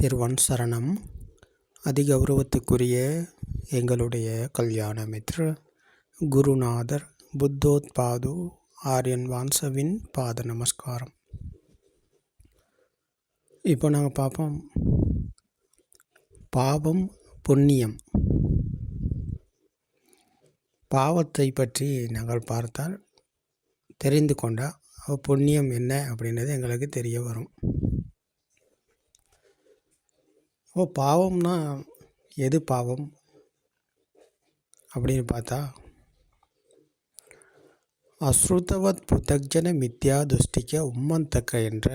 திருவன் சரணம். அதிகௌரவத்துக்குரிய எங்களுடைய கல்யாண மித்ர குருநாதர் புத்தோத்பாது ஆரியன் வான்சவின் பாத நமஸ்காரம். இப்போ நாங்கள் பார்ப்போம் பாவம் புண்ணியம். பாவத்தை பற்றி நாங்கள் பார்த்தால் தெரிந்து கொண்டால் புண்ணியம் என்ன அப்படின்றது எங்களுக்கு தெரிய வரும். பாவம்னா எது பாவம் அப்படின்னு பார்த்தா, அஸ்ருதவத் புத்தக்ஜன மித்யா துஷ்டிக்க உம்மந்தக்க என்ற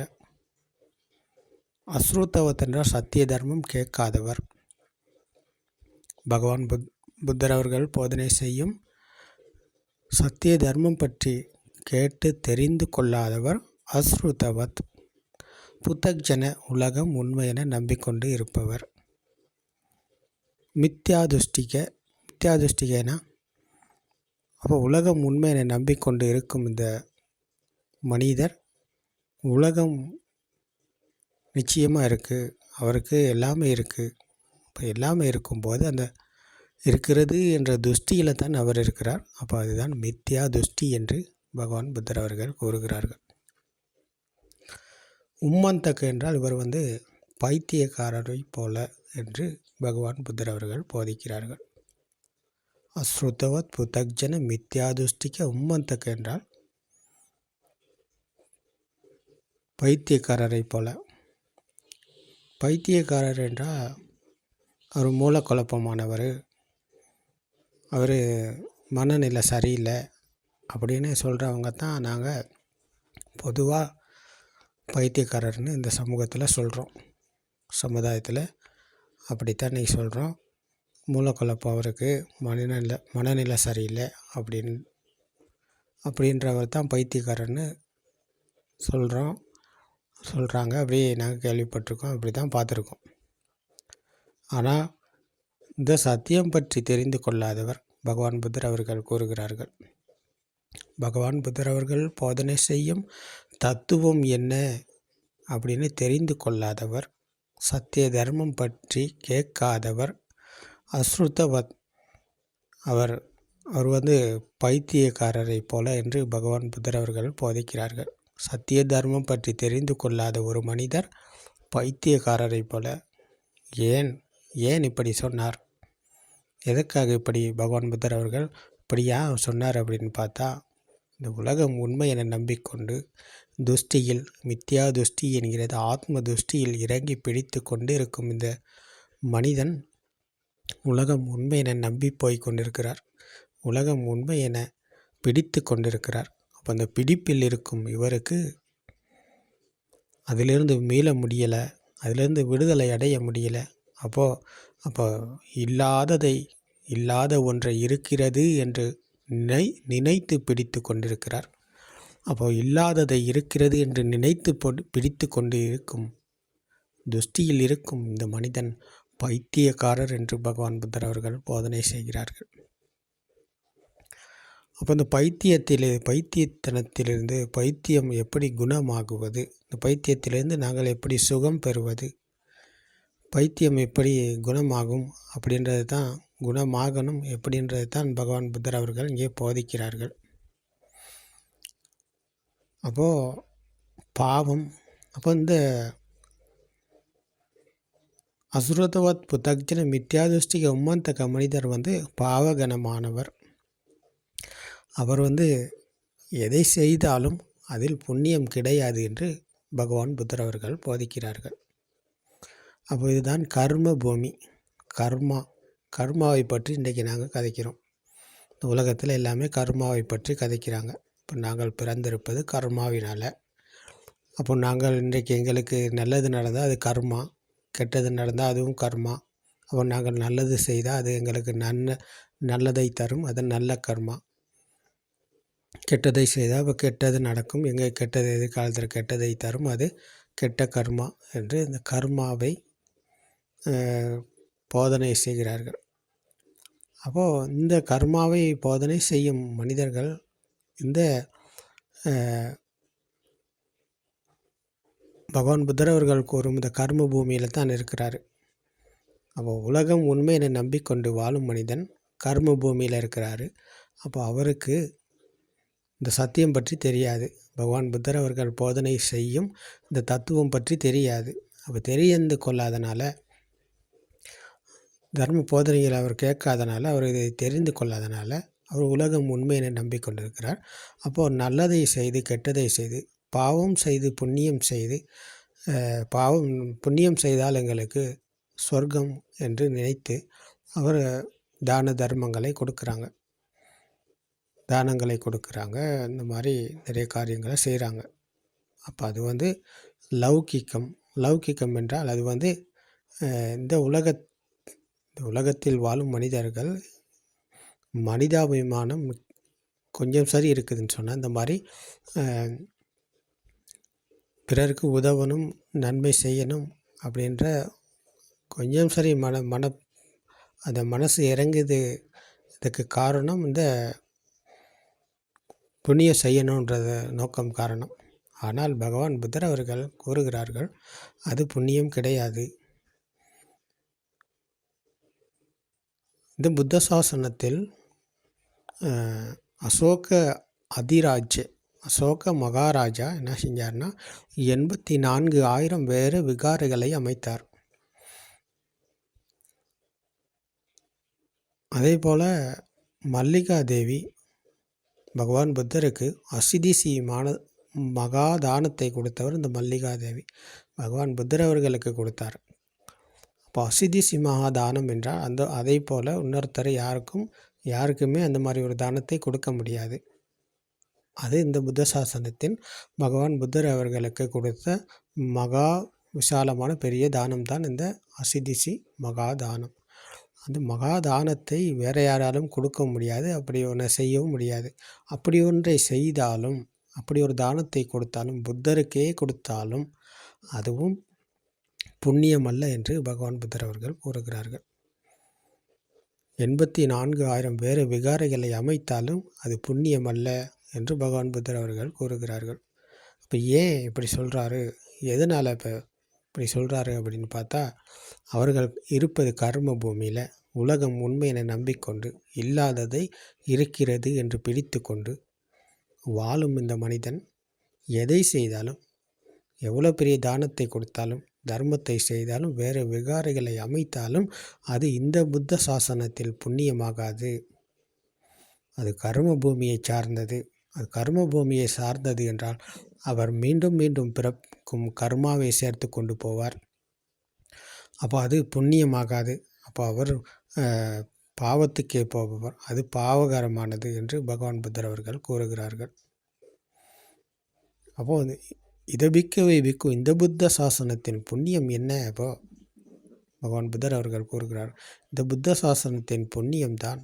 அஸ்ருதவத் என்றால் சத்திய தர்மம் கேட்காதவர். பகவான் புத்தர் அவர்கள் போதனை செய்யும் சத்திய தர்மம் பற்றி கேட்டு தெரிந்து கொள்ளாதவர் அஸ்ருதவத். புத்தக்ஜன உலகம் உண்மை என நம்பிக்கொண்டு இருப்பவர். மித்யாதுஷ்டிகனா அப்போ உலகம் உண்மை என நம்பிக்கொண்டு இருக்கும் இந்த மனிதர் உலகம் நிச்சயமாக இருக்குது, அவருக்கு எல்லாமே இருக்குது. இப்போ எல்லாமே இருக்கும்போது அந்த இருக்கிறது என்ற துஷ்டியில் தான் அவர் இருக்கிறார். அப்போ அதுதான் மித்யா துஷ்டி என்று பகவான் புத்தர் அவர்கள் கூறுகிறார்கள். உம்மந்தக்கு என்றால் இவர் பைத்தியக்காரரை போல என்று பகவான் புத்தர் அவர்கள் போதிக்கிறார்கள். அஸ்ருதவத் புத்தக்ஜன மித்யாதுஷ்டிக்க உம்மந்தக்கு என்றால் பைத்தியக்காரரை போல. பைத்தியக்காரர் என்றால் அவர் மூல குழப்பமானவர், அவர் மனநிலை சரியில்லை அப்படின்னு சொல்கிறவங்க தான் நாங்கள் பொதுவாக பைத்தியக்காரர்னு இந்த சமூகத்தில் சொல்கிறோம். சமுதாயத்தில் அப்படித்தான் நீ சொல்கிறோம். மூலக்குழப்பம் அவருக்கு, மனநிலை சரியில்லை அப்படின்றவர் தான் பைத்தியக்காரர்னு சொல்கிறாங்க. அப்படியே நாங்கள் கேள்விப்பட்டிருக்கோம், அப்படி தான் பார்த்துருக்கோம். ஆனால் இந்த சத்தியம் பற்றி தெரிந்து கொள்ளாதவர் பகவான் புத்தர் அவர்கள் கூறுகிறார்கள். பகவான் புத்தர் அவர்கள் போதனை செய்யும் தத்துவம் என்ன அப்படின்னு தெரிந்து கொள்ளாதவர், சத்திய தர்மம் பற்றி கேட்காதவர் அஸ்ருதவத். அவர் பைத்தியக்காரரை போல என்று பகவான் புத்தர் அவர்கள் போதிக்கிறார்கள். சத்திய தர்மம் பற்றி தெரிந்து கொள்ளாத ஒரு மனிதர் பைத்தியக்காரரை போல. ஏன் இப்படி சொன்னார்? எதற்காக இப்படி பகவான் புத்தர் அவர்கள் இப்படியா சொன்னார் அப்படின்னு பார்த்தா, இந்த உலகம் உண்மை என நம்பிக்கொண்டு துஷ்டியில், மித்யா துஷ்டி என்கிறது ஆத்ம துஷ்டியில் இறங்கி பிடித்து கொண்டு இருக்கும் இந்த மனிதன் உலகம் உண்மை என நம்பி போய் கொண்டிருக்கிறார். உலகம் உண்மை என பிடித்து கொண்டிருக்கிறார். அப்போ அந்த பிடிப்பில் இருக்கும் இவருக்கு அதிலிருந்து மீள முடியலை, அதிலிருந்து விடுதலை அடைய முடியலை. அப்போ இல்லாத ஒன்றை இருக்கிறது என்று நினைத்து பிடித்து கொண்டிருக்கிறார். அப்போ இல்லாததை இருக்கிறது என்று நினைத்து பிடித்து கொண்டு இருக்கும் துஷ்டியில் இருக்கும் இந்த மனிதன் பைத்தியக்காரர் என்று பகவான் புத்தர் அவர்கள் போதனை செய்கிறார்கள். அப்போ இந்த பைத்தியத்தனத்திலிருந்து பைத்தியம் எப்படி குணமாகுவது, இந்த பைத்தியத்திலிருந்து நாங்கள் எப்படி சுகம் பெறுவது, பைத்தியம் எப்படி குணமாகும் அப்படின்றது தான், குணமாகணும் எப்படின்றது தான் பகவான் புத்தர் அவர்கள் இங்கே போதிக்கிறார்கள். அப்போது பாவம், இந்த அசுரதவத் புத்தக்ஜன மித்யாதுஷ்டிக உம்மந்தக மனிதர் பாவகனமானவர். அவர் எதை செய்தாலும் அதில் புண்ணியம் கிடையாது என்று பகவான் புத்தர் அவர்கள் போதிக்கிறார்கள். அப்போ இதுதான் கர்ம பூமி. கர்மாவை பற்றி இன்றைக்கி நாங்கள் கதைக்கிறோம். இந்த உலகத்தில் எல்லாமே கர்மாவை பற்றி கதைக்கிறாங்க. இப்போ நாங்கள் பிறந்திருப்பது கர்மாவினால். அப்போ நாங்கள் இன்றைக்கு எங்களுக்கு நல்லது நடந்தால் அது கர்மா, கெட்டது நடந்தால் அதுவும் கர்மா. அப்போ நாங்கள் நல்லது செய்தால் அது எங்களுக்கு நல்லதை தரும், அது நல்ல கர்மா. கெட்டதை செய்தால் இப்போ கெட்டது நடக்கும், எங்கள் கெட்டது எதிர்காலத்தில் கெட்டதை தரும், அது கெட்ட கர்மா என்று இந்த கர்மாவை போதனை செய்கிறார்கள். அப்போது இந்த கர்மாவை போதனை செய்யும் மனிதர்கள் இந்த பகவான் புத்தர் அவர்கள் கூறும் இந்த கர்ம பூமியில் தான் இருக்கிறார். அப்போ உலகம் உண்மை என நம்பிக்கொண்டு வாழும் மனிதன் கர்ம பூமியில் இருக்கிறாரு. அப்போ அவருக்கு இந்த சத்தியம் பற்றி தெரியாது. பகவான் புத்தர் அவர்கள் போதனை செய்யும் இந்த தத்துவம் பற்றி தெரியாது. அப்போ தெரிந்து கொள்ளாதனால, தர்ம போதனைகள் அவர் கேட்காதனால, அவர் இதை தெரிந்து கொள்ளாதனால அவர் உலகம் உண்மை என நம்பிக்கொண்டிருக்கிறார். அப்போது நல்லதை செய்து கெட்டதை செய்து, பாவம் செய்து புண்ணியம் செய்து, புண்ணியம் செய்தால் எங்களுக்கு சொர்க்கம் என்று நினைத்து அவர் தான தர்மங்களை கொடுக்குறாங்க, தானங்களை கொடுக்குறாங்க. இந்த மாதிரி நிறைய காரியங்களை செய்கிறாங்க. அப்போ அது லௌகிக்கம். லௌகிக்கம் என்றால் அது இந்த உலகத்தில் வாழும் மனிதர்கள் மனிதாபிமானம் கொஞ்சம் சரி இருக்குதுன்னு சொன்னால், இந்த மாதிரி பிறருக்கு உதவணும், நன்மை செய்யணும் அப்படின்ற கொஞ்சம் சரி அந்த மனசு இறங்குது. இதுக்கு காரணம் இந்த புண்ணியம் செய்யணுன்றது நோக்கம் காரணம். ஆனால் பகவான் புத்தர் அவர்கள் கூறுகிறார்கள், அது புண்ணியம் கிடையாது. இந்த புத்த சாசனத்தில் அசோக மகாராஜா என்ன செஞ்சார்னா 84,000 வேறு விகாரைகளை அமைத்தார். அதே போல் மல்லிகா தேவி பகவான் புத்தருக்கு அசிதிசி மகாதானத்தை கொடுத்தவர் இந்த மல்லிகா தேவி பகவான் புத்தர் அவர்களுக்கு கொடுத்தார். அப்போ அசிதிசி மகாதானம் என்றால் அதே போல் இன்னொருத்தர் யாருக்குமே அந்த மாதிரி ஒரு தானத்தை கொடுக்க முடியாது. அது இந்த புத்த சாசனத்தின் பகவான் புத்தர் அவர்களுக்கு கொடுத்த மகா விசாலமான பெரிய தானம் தான் இந்த அசிதிசி மகாதானம். அந்த மகாதானத்தை வேறு யாராலும் கொடுக்க முடியாது, அப்படி ஒன்றை செய்யவும் முடியாது. அப்படி ஒன்றை செய்தாலும், அப்படி ஒரு தானத்தை கொடுத்தாலும், புத்தருக்கே கொடுத்தாலும் அதுவும் புண்ணியம் அல்ல என்று பகவான் புத்தர் அவர்கள் கூறுகிறார்கள். 84,000 வேறு விகாரைகளை அமைத்தாலும் அது புண்ணியம் அல்ல என்று பகவான் புத்தர் அவர்கள் கூறுகிறார்கள். இப்போ ஏன் இப்படி சொல்கிறாரு, எதனால் இப்படி சொல்கிறாரு அப்படின்னு பார்த்தா, அவர்கள் இருப்பது கர்ம பூமியில் உலகம் உண்மை என நம்பிக்கொண்டு இல்லாததை இருக்கிறது என்று பிடித்து கொண்டு வாழும் இந்த மனிதன் எதை செய்தாலும், எவ்வளோ பெரிய தானத்தை கொடுத்தாலும், தர்மத்தை செய்தாலும், வேறு விகாரைகளை அமைத்தாலும் அது இந்த புத்த சாசனத்தில் புண்ணியமாகாது. அது கர்ம பூமியை சார்ந்தது. அது கர்ம பூமியை சார்ந்தது என்றால் அவர் மீண்டும் மீண்டும் பிறக்கும் கர்மாவை சேர்த்து கொண்டு போவார். அப்போ அது புண்ணியமாகாது. அப்போ அவர் பாவத்துக்கே போபவர். அது பாவகரமானது என்று பகவான் புத்தர் அவர்கள் கூறுகிறார்கள். அப்போது இதபிக்கவை விக்கும் இந்த புத்த சாசனத்தின் புண்ணியம் என்ன? அப்போ பகவான் புத்தர் அவர்கள் கூறுகிறார், இந்த புத்த சாசனத்தின் புண்ணியம்தான்,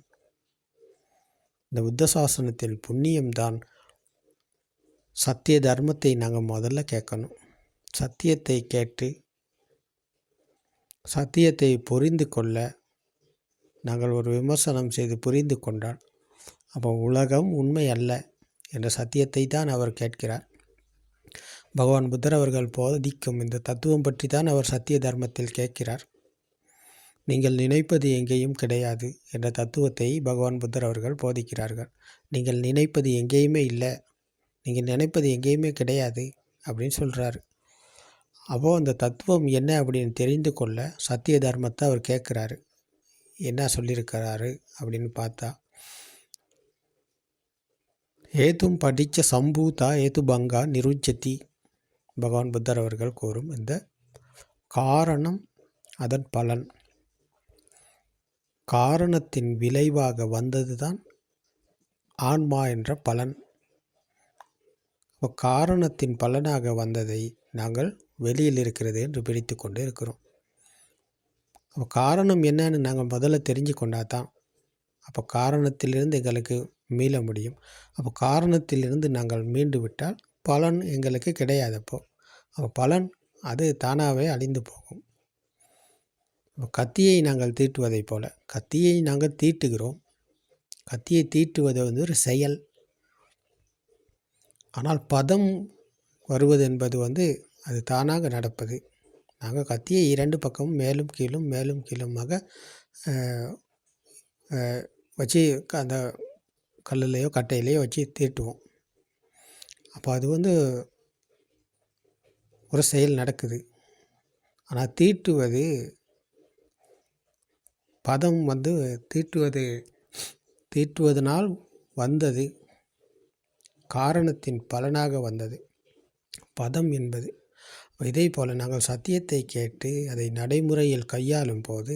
இந்த புத்த சாசனத்தின் புண்ணியம்தான் சத்திய தர்மத்தை நாங்கள் முதல்ல கேட்கணும். சத்தியத்தை கேட்டு சத்தியத்தை புரிந்து கொள்ள நாங்கள் ஒரு விமர்சனம் செய்து புரிந்து கொண்டால் அப்போ உலகம் உண்மை அல்ல என்ற சத்தியத்தை தான் அவர் கேட்கிறார். பகவான் புத்தர் அவர்கள் போதிக்கும் இந்த தத்துவம் பற்றி தான் அவர் சத்திய தர்மத்தில் கேட்கிறார். நீங்கள் நினைப்பது எங்கேயும் கிடையாது என்ற தத்துவத்தை பகவான் புத்தர் அவர்கள் போதிக்கிறார்கள். நீங்கள் நினைப்பது எங்கேயுமே இல்லை, நீங்கள் நினைப்பது எங்கேயுமே கிடையாது அப்படின்னு சொல்கிறாரு. அப்போது அந்த தத்துவம் என்ன அப்படின்னு தெரிந்து கொள்ள சத்திய தர்மத்தை அவர் கேட்குறாரு. என்ன சொல்லியிருக்கிறாரு அப்படின்னு பார்த்தா, ஏதும் படித்த சம்பூதா ஏது பங்கா நிருஜ்ஜதி. பகவான் புத்தர் அவர்கள் கூறும் இந்த காரணம் அதன் பலன், காரணத்தின் விளைவாக வந்தது தான் ஆன்மா என்ற பலன். காரணத்தின் பலனாக வந்ததை நாங்கள் வெளியில் இருக்கிறது என்று பிடித்து கொண்டு இருக்கிறோம். அப்போ காரணம் என்னன்னு நாங்கள் முதல்ல தெரிஞ்சு கொண்டா தான் அப்போ காரணத்திலிருந்து எங்களுக்கு மீள முடியும். அப்போ காரணத்திலிருந்து நாங்கள் மீண்டு விட்டால் பலன் எங்களுக்கு கிடையாது. அப்போ பலன் அது தானாகவே அழிந்து போகும். கத்தியை நாங்கள் தீட்டுவதைப் போல கத்தியை நாங்கள் தீட்டுகிறோம். கத்தியை தீட்டுவது ஒரு செயல். ஆனால் பதம் வருவது என்பது அது தானாக நடப்பது. நாங்கள் கத்தியை 2 பக்கமும் மேலும் கீழும் மேலும் கீழுமாக வச்சு அந்த கல்லுலேயோ கட்டையிலையோ வச்சு தீட்டுவோம். அப்போ அது ஒரு செயல் நடக்குது. ஆனால் தீட்டுவது பதம் தீட்டுவதனால் வந்தது, காரணத்தின் பலனாக வந்தது பதம் என்பது. இதே போல் நாங்கள் சத்தியத்தை கேட்டு அதை நடைமுறையில் கையாளும் போது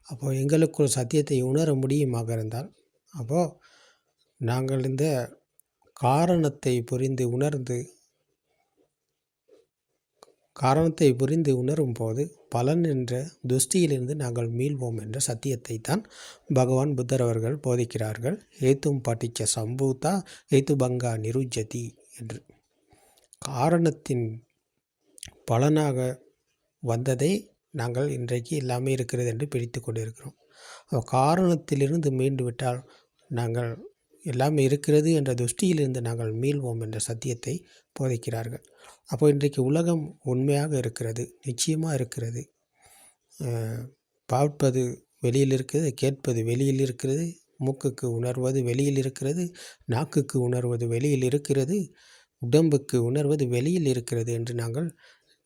அப்போது எங்களுக்குள் சத்தியத்தை உணர முடியுமாக இருந்தால் அப்போது நாங்கள் இந்த காரணத்தை புரிந்து உணரும் போது பலன் என்ற துஷ்டியிலிருந்து நாங்கள் மீள்வோம் என்ற சத்தியத்தை தான் பகவான் புத்தர் அவர்கள் போதிக்கிறார்கள். ஏத்தும் பாட்டிச்ச சம்பூதா ஏத்து பங்கா நிருஜதி என்று. காரணத்தின் பலனாக வந்ததை நாங்கள் இன்றைக்கு எல்லாமே இருக்கிறது என்று பிடித்து கொண்டிருக்கிறோம். காரணத்திலிருந்து மீண்டு விட்டால் நாங்கள் எல்லாமே இருக்கிறது என்ற துஷ்டியிலிருந்து நாங்கள் மீள்வோம் என்ற சத்தியத்தை போதிக்கிறார்கள். அப்போ இன்றைக்கு உலகம் உண்மையாக இருக்கிறது, நிச்சயமாக இருக்கிறது. பார்ப்பது வெளியில் இருக்கிறது, கேட்பது வெளியில் இருக்கிறது, மூக்குக்கு உணர்வது வெளியில் இருக்கிறது, நாக்குக்கு உணர்வது வெளியில் இருக்கிறது, உடம்புக்கு உணர்வது வெளியில் இருக்கிறது என்று நாங்கள்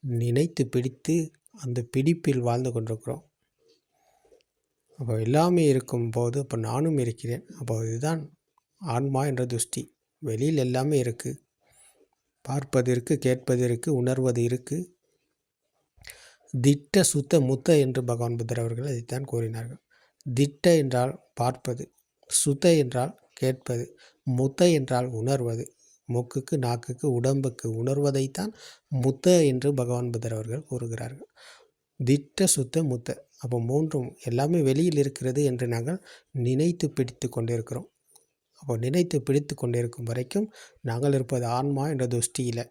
நினைத்து பிடித்து அந்த பிடிப்பில் வாழ்ந்து கொண்டிருக்கிறோம். அப்போ எல்லாமே இருக்கும்போது அப்போ நானும் இருக்கிறேன். அப்போ இதுதான் ஆன்மா என்ற துஷ்டி. வெளியில் எல்லாமே இருக்குது. பார்ப்பது இருக்குது, கேட்பது இருக்குது, உணர்வது இருக்குது. திட்ட சுத்த முத்த என்று பகவான் புத்தர் அவர்கள் அதைத்தான் கூறினார்கள். திட்ட என்றால் பார்ப்பது, சுத்த என்றால் கேட்பது, முத்த என்றால் உணர்வது. மூக்குக்கு, நாக்குக்கு, உடம்புக்கு உணர்வதைத்தான் முத்த என்று பகவான் புத்தர் அவர்கள் கூறுகிறார்கள். திட்ட சுத்த முத்த. அப்போ மூன்றும் எல்லாமே வெளியில் இருக்கிறது என்று நாங்கள் நினைத்து பிடித்து கொண்டிருக்கிறோம். அப்போ நினைத்து பிடித்து கொண்டிருக்கும் வரைக்கும் நாங்கள் இருப்பது ஆன்மா என்ற துஷ்டியில்.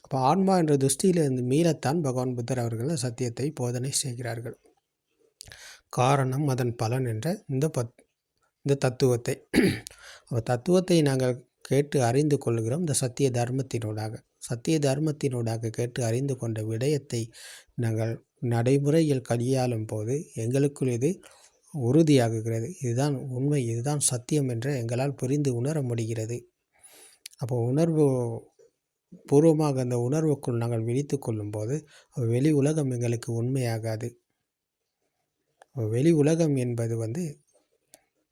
அப்போ ஆன்மா என்ற துஷ்டியில் இருந்து மீளத்தான் பகவான் புத்தர் அவர்கள் சத்தியத்தை போதனை செய்கிறார்கள். காரணம் அதன் பலன் என்ற இந்த தத்துவத்தை தத்துவத்தை நாங்கள் கேட்டு அறிந்து கொள்கிறோம். இந்த சத்திய தர்மத்தினூடாக கேட்டு அறிந்து கொண்ட விடயத்தை நாங்கள் நடைமுறையில் கையாளும் போது எங்களுக்குள் இது உறுதியாகுகிறது. இதுதான் உண்மை, இதுதான் சத்தியம் என்ற எங்களால் புரிந்து உணர முடிகிறது. அப்போ உணர்வு பூர்வமாக அந்த உணர்வுக்குள் நாங்கள் விழித்து கொள்ளும் போது வெளி உலகம் எங்களுக்கு உண்மையாகாது. வெளி உலகம் என்பது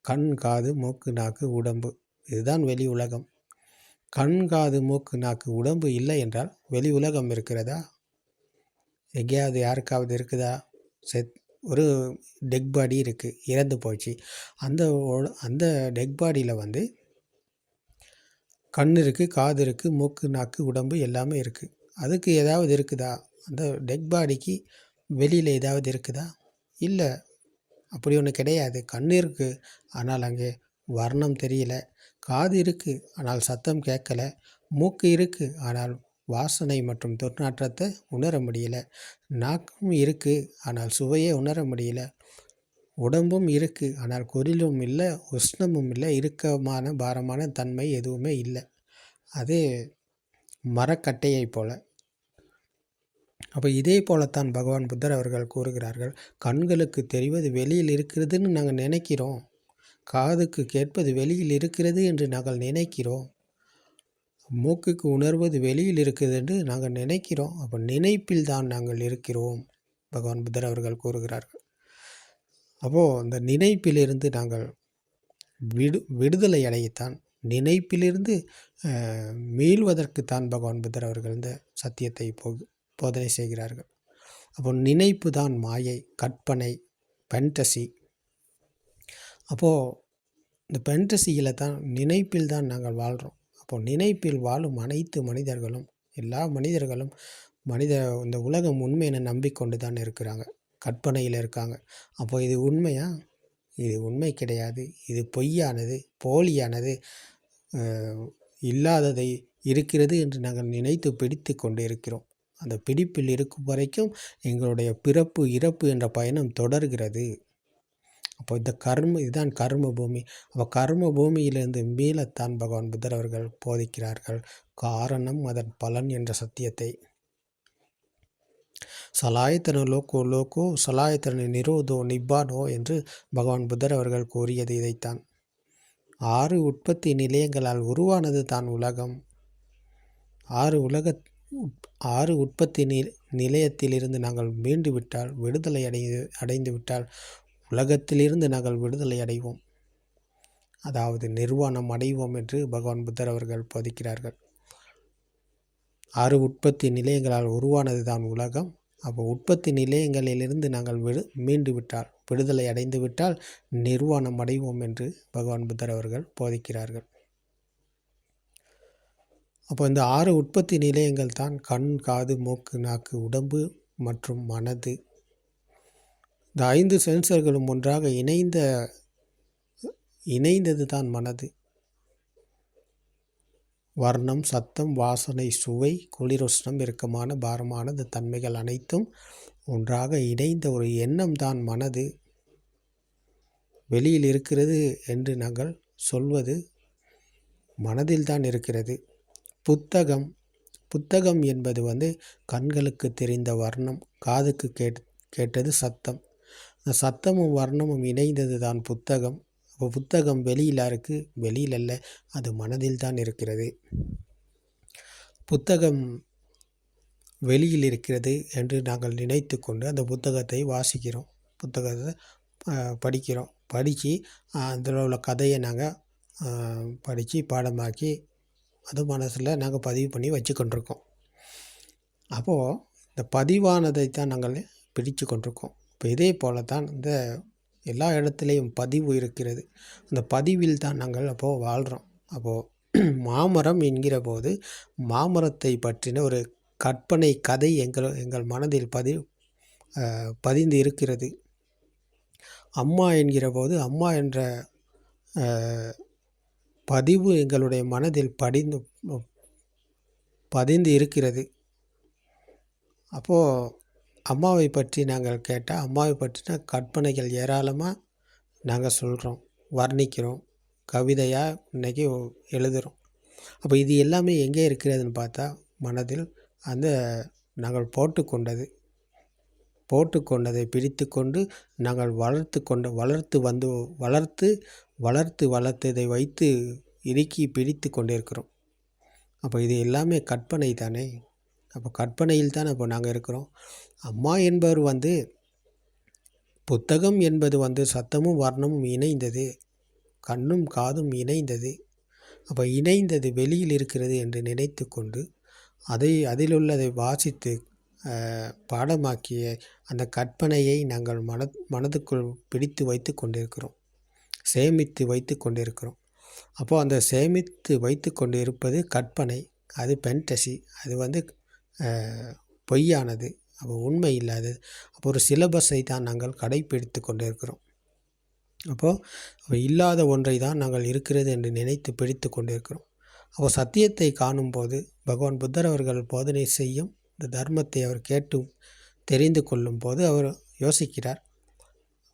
கண், காது, மூக்கு, நாக்கு, உடம்பு, இதுதான் வெளி உலகம். கண், காது, மூக்கு, நாக்கு, உடம்பு இல்லை என்றால் வெளி உலகம் இருக்கிறதா? எங்கேயாவது யாருக்காவது இருக்குதா? ஒரு டெட் பாடி இருக்குது, இறந்து போச்சு. அந்த டெட் பாடியில் கண் இருக்குது, காது இருக்குது, மூக்கு, நாக்கு, உடம்பு எல்லாமே இருக்குது. அதுக்கு ஏதாவது இருக்குதா? அந்த டெட் பாடிக்கு வெளியில் ஏதாவது இருக்குதா? இல்லை, அப்படி ஒன்று கிடையாது. கண் இருக்குது, ஆனால் அங்கே வர்ணம் தெரியல. காது இருக்குது, ஆனால் சத்தம் கேட்கலை. மூக்கு இருக்குது, ஆனால் வாசனை மற்றும் துர்நாற்றத்தை உணர முடியல. நாக்கும் இருக்குது, ஆனால் சுவையே உணர முடியல. உடம்பும் இருக்குது, ஆனால் குளிரும் இல்லை, உஷ்ணமும் இல்லை, இறுக்கமான பாரமான தன்மை எதுவுமே இல்லை. அது மரக்கட்டையை போல. அப்போ இதே போலத்தான் பகவான் புத்தர் அவர்கள் கூறுகிறார்கள். கண்களுக்கு தெரிவது வெளியில் இருக்கிறதுன்னு நாங்கள் நினைக்கிறோம். காதுக்கு கேட்பது வெளியில் இருக்கிறது என்று நாங்கள் நினைக்கிறோம். மூக்குக்கு உணர்வது வெளியில் இருக்குது என்று நாங்கள் நினைக்கிறோம். அப்போ நினைப்பில் தான் நாங்கள் இருக்கிறோம், பகவான் புத்தர் அவர்கள் கூறுகிறார்கள். அப்போது அந்த நினைப்பிலிருந்து நாங்கள் விடுதலை அடையத்தான், நினைப்பிலிருந்து மீள்வதற்குத்தான் பகவான் புத்தர் அவர்கள் இந்த சத்தியத்தை போதனை செய்கிறார்கள். அப்போ நினைப்பு தான் மாயை, கற்பனை, ஃபேண்டசி. அப்போது இந்த ஃபேண்டசியில் தான், நினைப்பில் தான் நாங்கள் வாழ்கிறோம். அப்போது நினைப்பில் வாழும் அனைத்து மனிதர்களும், எல்லா மனிதர்களும் இந்த உலகம் உண்மையை நம்பிக்கொண்டு தான் இருக்கிறாங்க, கற்பனையில் இருக்காங்க. அப்போ இது உண்மையா? இது உண்மை கிடையாது. இது பொய்யானது, போலியானது, இல்லாததை இருக்கிறது என்று நாங்கள் நினைத்து பிடித்து கொண்டு இருக்கிறோம். அந்த பிடிப்பில் இருக்கும் வரைக்கும் எங்களுடைய பிறப்பு இறப்பு என்ற பயணம் தொடர்கிறது. அப்போ இதுதான் கர்ம பூமி. அப்போ கர்ம பூமியிலிருந்து மீளத்தான் பகவான் புத்தர் அவர்கள் போதிக்கிறார்கள் காரணம் அதன் பலன் என்ற சத்தியத்தை. சலாயத்தன லோகோ லோகோ சலாயத்தன நிரோதோ நிப்பானோ என்று பகவான் புத்தர் அவர்கள் கூறியது இதைத்தான். 6 உற்பத்தி நிலையங்களால் உருவானது தான் உலகம். 6 உற்பத்தி நிலையத்திலிருந்து நாங்கள் மீண்டு விட்டால், விடுதலை அடைந்து விட்டால் உலகத்திலிருந்து நாங்கள் விடுதலை அடைவோம், அதாவது நிர்வாணம் அடைவோம் என்று பகவான் புத்தர் அவர்கள் போதிக்கிறார்கள். 6 உற்பத்தி நிலையங்களால் உருவானது தான் உலகம். அப்போ உற்பத்தி நிலையங்களிலிருந்து நாங்கள் மீண்டு விட்டால், விடுதலை அடைந்து விட்டால் நிர்வாணம் அடைவோம் என்று பகவான் புத்தர் அவர்கள் போதிக்கிறார்கள். அப்போ இந்த 6 உற்பத்தி நிலையங்கள் தான் கண், காது, மூக்கு, நாக்கு, உடம்பு மற்றும் மனது. இந்த 5 சென்சர்களும் ஒன்றாக இணைந்தது தான் மனது. வர்ணம், சத்தம், வாசனை, சுவை, குளிருஷ்ணம், இறுக்கமான, பாரமான இந்த தன்மைகள் அனைத்தும் ஒன்றாக இணைந்த ஒரு எண்ணம் தான் மனது. வெளியில் இருக்கிறது என்று நாங்கள் சொல்வது மனதில் தான் இருக்கிறது. புத்தகம் என்பது கண்களுக்கு தெரிந்த வர்ணம், காதுக்கு கேட்டது சத்தம். அந்த சத்தமும் வர்ணமும் இணைந்தது தான் புத்தகம். அப்போ புத்தகம் வெளியில் இருக்குது, வெளியில் அல்ல, அது மனதில் தான் இருக்கிறது. புத்தகம் வெளியில் இருக்கிறது என்று நாங்கள் நினைத்து கொண்டு அந்த புத்தகத்தை வாசிக்கிறோம், புத்தகத்தை படிக்கிறோம். படித்து அதில் உள்ள கதையை நாங்கள் படித்து பாடமாக்கி அது மனசில் நாங்கள் பதிவு பண்ணி வச்சு கொண்டிருக்கோம். அப்போது இந்த பதிவானதை தான் நாங்கள் பிடித்து கொண்டிருக்கோம். இப்போ இதே போல தான் இந்த எல்லா இடத்துலையும் பதிவு இருக்கிறது. அந்த பதிவில் தான் நாங்கள் அப்போது வாழ்கிறோம். அப்போது மாமரம் என்கிற போது மாமரத்தை பற்றின ஒரு கற்பனை கதை எங்கள் மனதில் பதிந்து இருக்கிறது. அம்மா என்கிற போது அம்மா என்ற பதிவு எங்களுடைய மனதில் பதிந்து இருக்கிறது. அப்போது அம்மாவை பற்றி நாங்கள் கேட்டால் அம்மாவை பற்றின கற்பனைகள் ஏராளமாக நாங்கள் சொல்கிறோம், வர்ணிக்கிறோம், கவிதையாக இன்றைக்கி எழுதுகிறோம். அப்போ இது எல்லாமே எங்கே இருக்கிறதுன்னு பார்த்தா மனதில் அந்த நாங்கள் போட்டுக்கொண்டதை பிடித்து கொண்டு நாங்கள் வளர்த்து இதை வைத்து இறுக்கி பிடித்து கொண்டிருக்கிறோம். அப்போ இது எல்லாமே கற்பனை தானே. அப்போ கற்பனையில் தான் அப்போ நாங்கள் இருக்கிறோம். அம்மா என்பவர் புத்தகம் என்பது சத்தமும் வர்ணமும் இணைந்தது, கண்ணும் காதும் இணைந்தது. அப்போ இணைந்தது வெளியில் இருக்கிறது என்று நினைத்து கொண்டு அதிலுள்ளதை வாசித்து பாடமாக்கிய அந்த கற்பனையை நாங்கள் மனதுக்குள் பிடித்து வைத்து கொண்டிருக்கிறோம், சேமித்து வைத்து கொண்டிருக்கிறோம். அப்போது அந்த சேமித்து வைத்து கொண்டு இருப்பது கற்பனை, அது ஃபேண்டசி, அது பொய்யானது, அப்போ உண்மை இல்லாதது. அப்போ ஒரு சிலபஸை தான் நாங்கள் கடைப்பிடித்து கொண்டிருக்கிறோம். அப்போது இல்லாத ஒன்றை தான் நாங்கள் இருக்கிறது என்று நினைத்து பிடித்து கொண்டிருக்கிறோம். அப்போ சத்தியத்தை காணும்போது பகவான் புத்தர் அவர்கள் போதனை செய்யும் இந்த தர்மத்தை அவர் கேட்டு தெரிந்து கொள்ளும் போது அவர் யோசிக்கிறார்,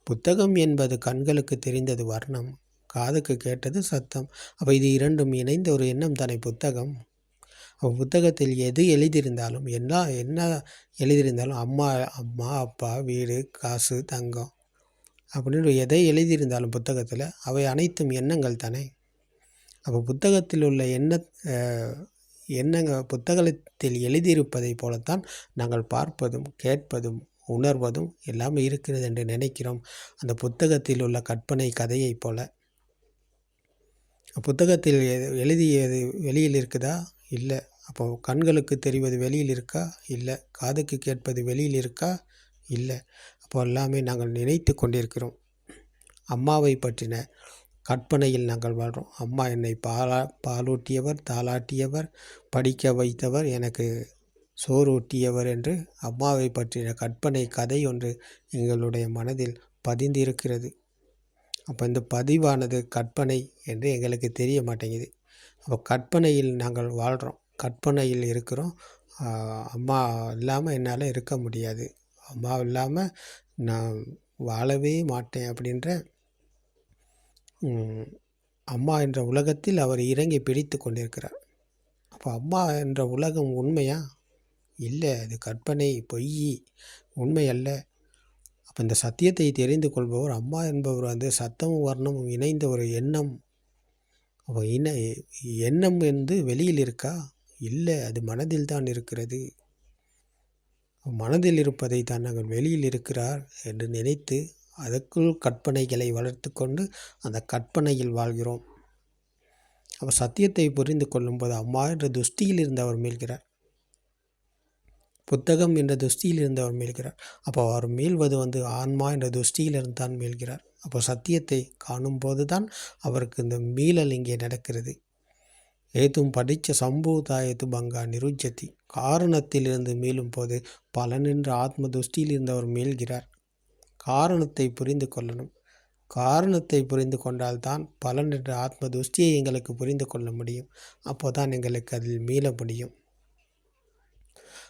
புத்தகம் என்பது கண்களுக்கு தெரிந்தது வர்ணம், காதுக்கு கேட்டது சத்தம். அப்போ இது இரண்டும் இணைந்த ஒரு எண்ணம் தானே புத்தகம். அப்போ புத்தகத்தில் எது எழுதியிருந்தாலும் என்ன எழுதியிருந்தாலும் அம்மா அப்பா, வீடு, காசு, தங்கம் அப்படின்னு எதை எழுதியிருந்தாலும் புத்தகத்தில் அவை அனைத்தும் எண்ணங்கள் தானே. அப்போ புத்தகத்தில் உள்ள எண்ணங்கள் புத்தகத்தில் எழுதியிருப்பதை போலத்தான் நாங்கள் பார்ப்பதும் கேட்பதும் உணர்வதும் எல்லாமே இருக்கிறது என்று நினைக்கிறோம். அந்த புத்தகத்தில் உள்ள கற்பனை கதையை போல. புத்தகத்தில் எழுதியது வெளியில் இருக்குதா? இல்லை. அப்போது கண்களுக்கு தெரிவது வெளியில் இருக்கா? இல்லை. காதுக்கு கேட்பது வெளியில் இருக்கா? இல்லை. அப்போ எல்லாமே நாங்கள் நினைத்து கொண்டிருக்கிறோம். அம்மாவை பற்றின கற்பனையில் நாங்கள் வாழ்கிறோம். அம்மா என்னை பாலூட்டியவர், தாளாட்டியவர், படிக்க வைத்தவர், எனக்கு சோறு ஊட்டியவர் என்று அம்மாவை பற்றின கற்பனை கதை ஒன்று எங்களுடைய மனதில் பதிந்து இருக்கிறது. அப்போ இந்த பதிவானது கற்பனை என்று எங்களுக்கு தெரிய மாட்டேங்குது. அப்போ கற்பனையில் நாங்கள் வாழ்கிறோம், கற்பனையில் இருக்கிறோம். அம்மா இல்லாமல் என்னால் இருக்க முடியாது, அம்மா இல்லாமல் நான் வாழவே மாட்டேன் அப்படின்ற அம்மா என்ற உலகத்தில் அவர் இறங்கி பிடித்து கொண்டிருக்கிறார். அப்போ அம்மா என்ற உலகம் உண்மையா? இல்லை, அது கற்பனை, பொய், உண்மை அல்ல. அப்போ இந்த சத்தியத்தை தெரிந்து கொள்பவர் அம்மா என்பவர் சத்தமும் வர்ணமும் இணைந்த ஒரு எண்ணம். அப்போ எண்ணம் வெளியில் இருக்கா? இல்லை, அது மனதில் தான் இருக்கிறது. மனதில் இருப்பதை தான் நாங்கள் வெளியில் இருக்கிறார் என்று நினைத்து அதற்குள் கற்பனைகளை வளர்த்து கொண்டு அந்த கற்பனையில் வாழ்கிறோம். அப்போ சத்தியத்தை புரிந்து கொள்ளும்போது அம்மா என்ற துஷ்டியில் இருந்து அவர் மீள்கிறார். புத்தகம் என்ற துஷ்டியில் இருந்து அவர் மீள்கிறார். அப்போ அவர் மீள்வது ஆன்மா என்ற துஷ்டியிலிருந்து தான் மீள்கிறார். அப்போ சத்தியத்தை காணும்போது தான் அவருக்கு இந்த மீளல் இங்கே நடக்கிறது. ஏதும் படித்த சம்பூதாயத்து பங்கா நிருஜதி. காரணத்திலிருந்து மீளும் போது பலன் என்ற ஆத்ம துஷ்டியில் இருந்து அவர் மீள்கிறார். காரணத்தை புரிந்து கொள்ளணும். காரணத்தை புரிந்து கொண்டால்தான் பலன் என்ற ஆத்ம துஷ்டியை எங்களுக்கு புரிந்து கொள்ள முடியும். அப்போதான் எங்களுக்கு அதில் மீள முடியும்.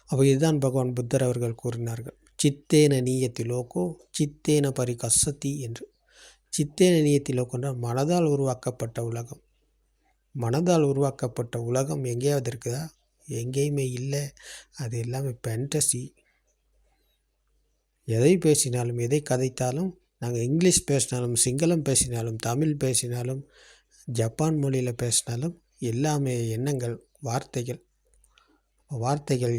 அப்போ இதுதான் பகவான் புத்தர் அவர்கள் கூறினார்கள், சித்தேன நீயத்தி லோகோ சித்தேன பரிகசதி என்று. சித்தேன நீயத்தி லோகோ என்றால் மனதால் உருவாக்கப்பட்ட உலகம். மனதால் உருவாக்கப்பட்ட உலகம் எங்கேயாவது இருக்குதா? எங்கேயுமே இல்லை. அது எல்லாமே ஃபேண்டசி. எதை பேசினாலும், எதை கதைத்தாலும், நாங்கள் இங்கிலீஷ் பேசினாலும், சிங்களம் பேசினாலும், தமிழ் பேசினாலும், ஜப்பான் மொழியில் பேசினாலும் எல்லாமே எண்ணங்கள், வார்த்தைகள். வார்த்தைகள்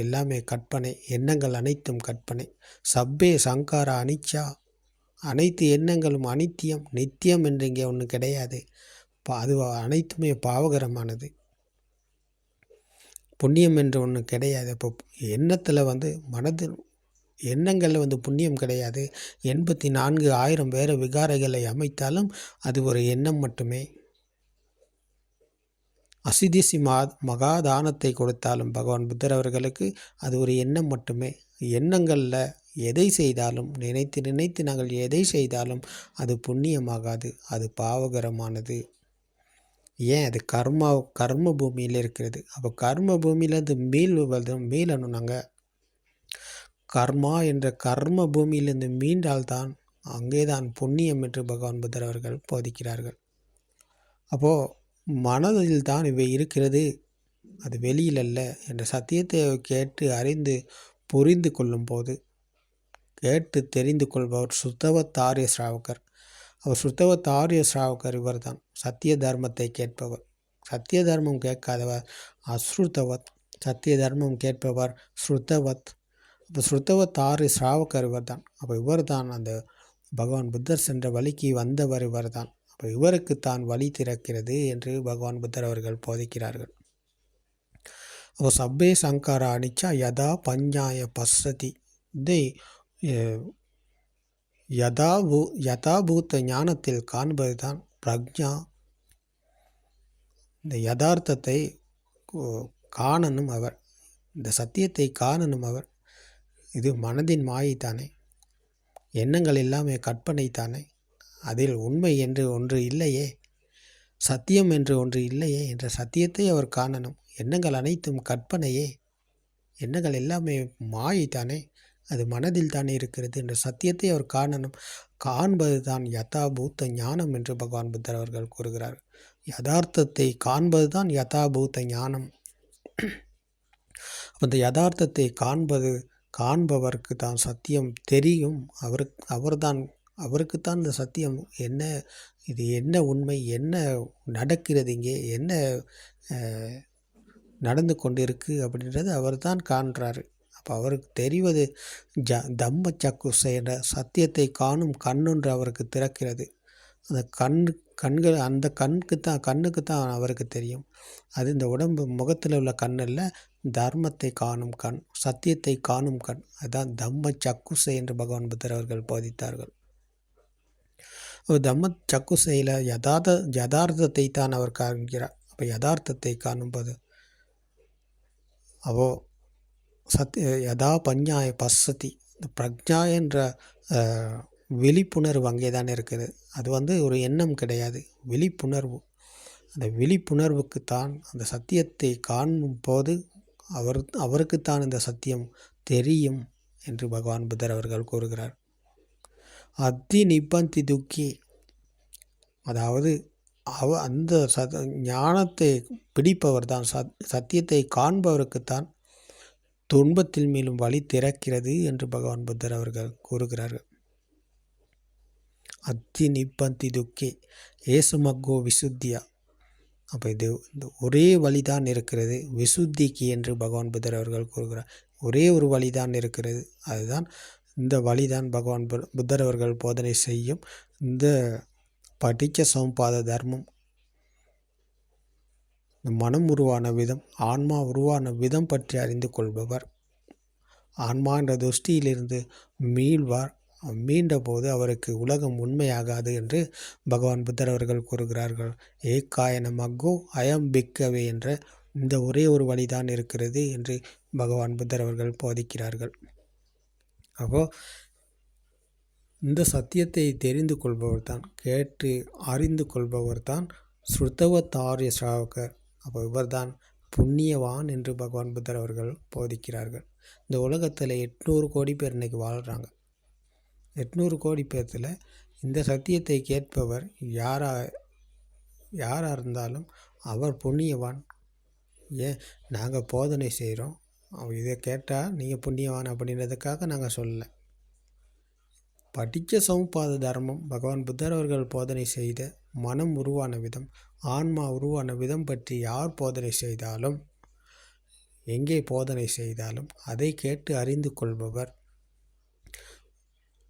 எல்லாமே கற்பனை. எண்ணங்கள் அனைத்தும் கற்பனை. Subway Sankara அனிச்சா. அனைத்து எண்ணங்களும் அனித்தியம். நித்தியம் என்று இங்கே ஒன்று கிடையாது. அது அனைத்துமே பாவகரமானது. புண்ணியம் என்று ஒன்று கிடையாது. இப்போ எண்ணத்தில் மனதில் எண்ணங்களில் புண்ணியம் கிடையாது. 84,000 வேறு விகாரைகளை அமைத்தாலும் அது ஒரு எண்ணம் மட்டுமே. அசிதிசி மகாதானத்தை கொடுத்தாலும் பகவான் புத்தர் அவர்களுக்கு அது ஒரு எண்ணம் மட்டுமே. எண்ணங்களில் எதை செய்தாலும், நினைத்து நினைத்து நாங்கள் எதை செய்தாலும் அது புண்ணியமாகாது. அது பாவகரமானது. ஏன்? அது கர்ம பூமியில் இருக்கிறது. அப்போ கர்ம பூமியிலேருந்து மீளணும். நாங்கள் கர்மா என்ற கர்ம பூமியிலிருந்து மீண்டால்தான் அங்கே தான் புண்ணியம் என்று பகவான் புத்தர் அவர்கள் போதிக்கிறார்கள். அப்போது மனதில் தான் இவை இருக்கிறது, அது வெளியில் அல்ல என்ற சத்தியத்தை கேட்டு அறிந்து புரிந்து கொள்ளும் போது, கேட்டு தெரிந்து கொள்பவர் சுத்தவத் ஆரிய ஸ்ராவகர். அவர் சுத்தவத் ஆரிய ஸ்ராவகர். இவர் தான் சத்திய தர்மத்தை கேட்பவர். சத்திய தர்மம் கேட்காதவர் அஸ்ருத்தவத். சத்திய தர்மம் கேட்பவர் ஸ்ருத்தவத். அப்போ ஸ்ருத்தவத் ஆரிய ஸ்ராவகர் இவர் தான். அப்போ இவர் தான் அந்த பகவான் புத்தர் சென்ற வழிக்கு வந்தவர் இவர் தான். அப்போ இவருக்கு தான் வழி திறக்கிறது என்று பகவான் புத்தர் அவர்கள் போதிக்கிறார்கள். அப்போ சப்பே சங்காரா அனிச்சா யதா பஞ்ஞாய பஸ்ஸதி. இதை யதாபூத்த ஞானத்தில் காண்பது தான் பிரக்ஞா. இந்த யதார்த்தத்தை காணணும் அவர். இந்த சத்தியத்தை காணணும் அவர். இது மனதின் மாயை தானே. எண்ணங்கள் எல்லாமே கற்பனை தானே. அதில் உண்மை என்று ஒன்று இல்லையே, சத்தியம் என்று ஒன்று இல்லையே என்ற சத்தியத்தை அவர் காணணும். எண்ணங்கள் அனைத்தும் கற்பனையே. எண்ணங்கள் எல்லாமே மாயை தானே. அது மனதில் தானே இருக்கிறது என்ற சத்தியத்தை அவர் காணணும். காண்பது தான் யதாபூத்த ஞானம் என்று பகவான் புத்தர் அவர்கள் கூறுகிறார். யதார்த்தத்தை காண்பது தான் யதாபூத்த ஞானம். அந்த யதார்த்தத்தை காண்பவருக்கு தான் சத்தியம் தெரியும். அவருக்குத்தான் இந்த சத்தியம் என்ன, இது என்ன உண்மை, என்ன நடக்கிறது, இங்கே என்ன நடந்து கொண்டிருக்கு அப்படின்றது அவர் தான் காண்றாரு. அப்போ அவருக்கு தெரிவது தம்ம சக்குசை என்ற சத்தியத்தை காணும் கண்ணொன்று அவருக்கு திறக்கிறது. அந்த கண்கள் அந்த கண்ணுக்கு தான் அவருக்கு தெரியும். அது இந்த உடம்பு முகத்தில் உள்ள கண் அல்ல, தர்மத்தை காணும் கண், சத்தியத்தை காணும் கண். அதுதான் தம்ம சக்குசை என்று பகவான் புத்தர் அவர்கள் போதித்தார்கள். தம்ம சக்குசையில் யதார்த்தத்தை தான் அவர் காண்கிறார். அப்போ யதார்த்தத்தை காணும்போது யதா பஞ்ஞாய பஸ்ஸதி. இந்த பிரக்ஞா என்ற விழிப்புணர்வு அங்கே தான் இருக்குது. அது ஒரு எண்ணம் கிடையாது, விழிப்புணர்வு. அந்த விழிப்புணர்வுக்குத்தான் அந்த சத்தியத்தை காணும் போது அவருக்குத்தான் இந்த சத்தியம் தெரியும் என்று பகவான் புத்தர் அவர்கள் கூறுகிறார். அத்தி நிப்பந்தி துக்கி. அதாவது அந்த ஞானத்தை பிடிப்பவர் தான், சத்தியத்தை காண்பவருக்குத்தான் துன்பத்தில் மேலும் வழி திறக்கிறது என்று பகவான் புத்தர் அவர்கள் கூறுகிறார்கள். அத்தி நிப்பந்தி துக்கே ஏசுமக்கோ விசுத்தியா. அப்போ இந்த ஒரே வழிதான் இருக்கிறது விசுத்திக்கு என்று பகவான் புத்தர் அவர்கள் கூறுகிறார். ஒரே ஒரு வழிதான் இருக்கிறது. அதுதான் இந்த வழிதான் பகவான் புத்தர் அவர்கள் போதனை செய்யும் இந்த படிச்ச சமுப்பாத தர்மம். மனம் உருவான விதம், ஆன்மா உருவான விதம் பற்றி அறிந்து கொள்பவர் ஆன்மா என்ற துஷ்டியிலிருந்து மீள்வார். மீண்ட போது அவருக்கு உலகம் உண்மையாகாது என்று பகவான் புத்தர் அவர்கள் கூறுகிறார்கள். ஏகாயன மக்கோ அயம் பிக்கவே என்ற இந்த ஒரே ஒரு வழிதான் இருக்கிறது என்று பகவான் புத்தர் அவர்கள் போதிக்கிறார்கள். அப்போ இந்த சத்தியத்தை தெரிந்து கொள்பவர் தான், கேட்டு அறிந்து கொள்பவர் தான் ஸ்ருதவத் ஆர்ய ஸ்ராவகர். அப்போ இவர்தான் புண்ணியவான் என்று பகவான் புத்தர் அவர்கள் போதிக்கிறார்கள். இந்த உலகத்தில் 800 கோடி பேர் இன்றைக்கி வாழ்கிறாங்க. 800 கோடி பேர்த்தில் இந்த சத்தியத்தை கேட்பவர் யாராக இருந்தாலும் அவர் புண்ணியவான். ஏன் நாங்கள் போதனை செய்கிறோம், இதை கேட்டால் நீங்கள் புண்ணியவான் அப்படின்றதுக்காக நாங்கள் சொல்லலை. படித்த சமுப்பாத தர்மம் பகவான் புத்தர் அவர்கள் போதனை செய்த மனம் உருவான விதம், ஆன்மா உருவான விதம் பற்றி யார் போதனை செய்தாலும், எங்கே போதனை செய்தாலும் அதை கேட்டு அறிந்து கொள்பவர்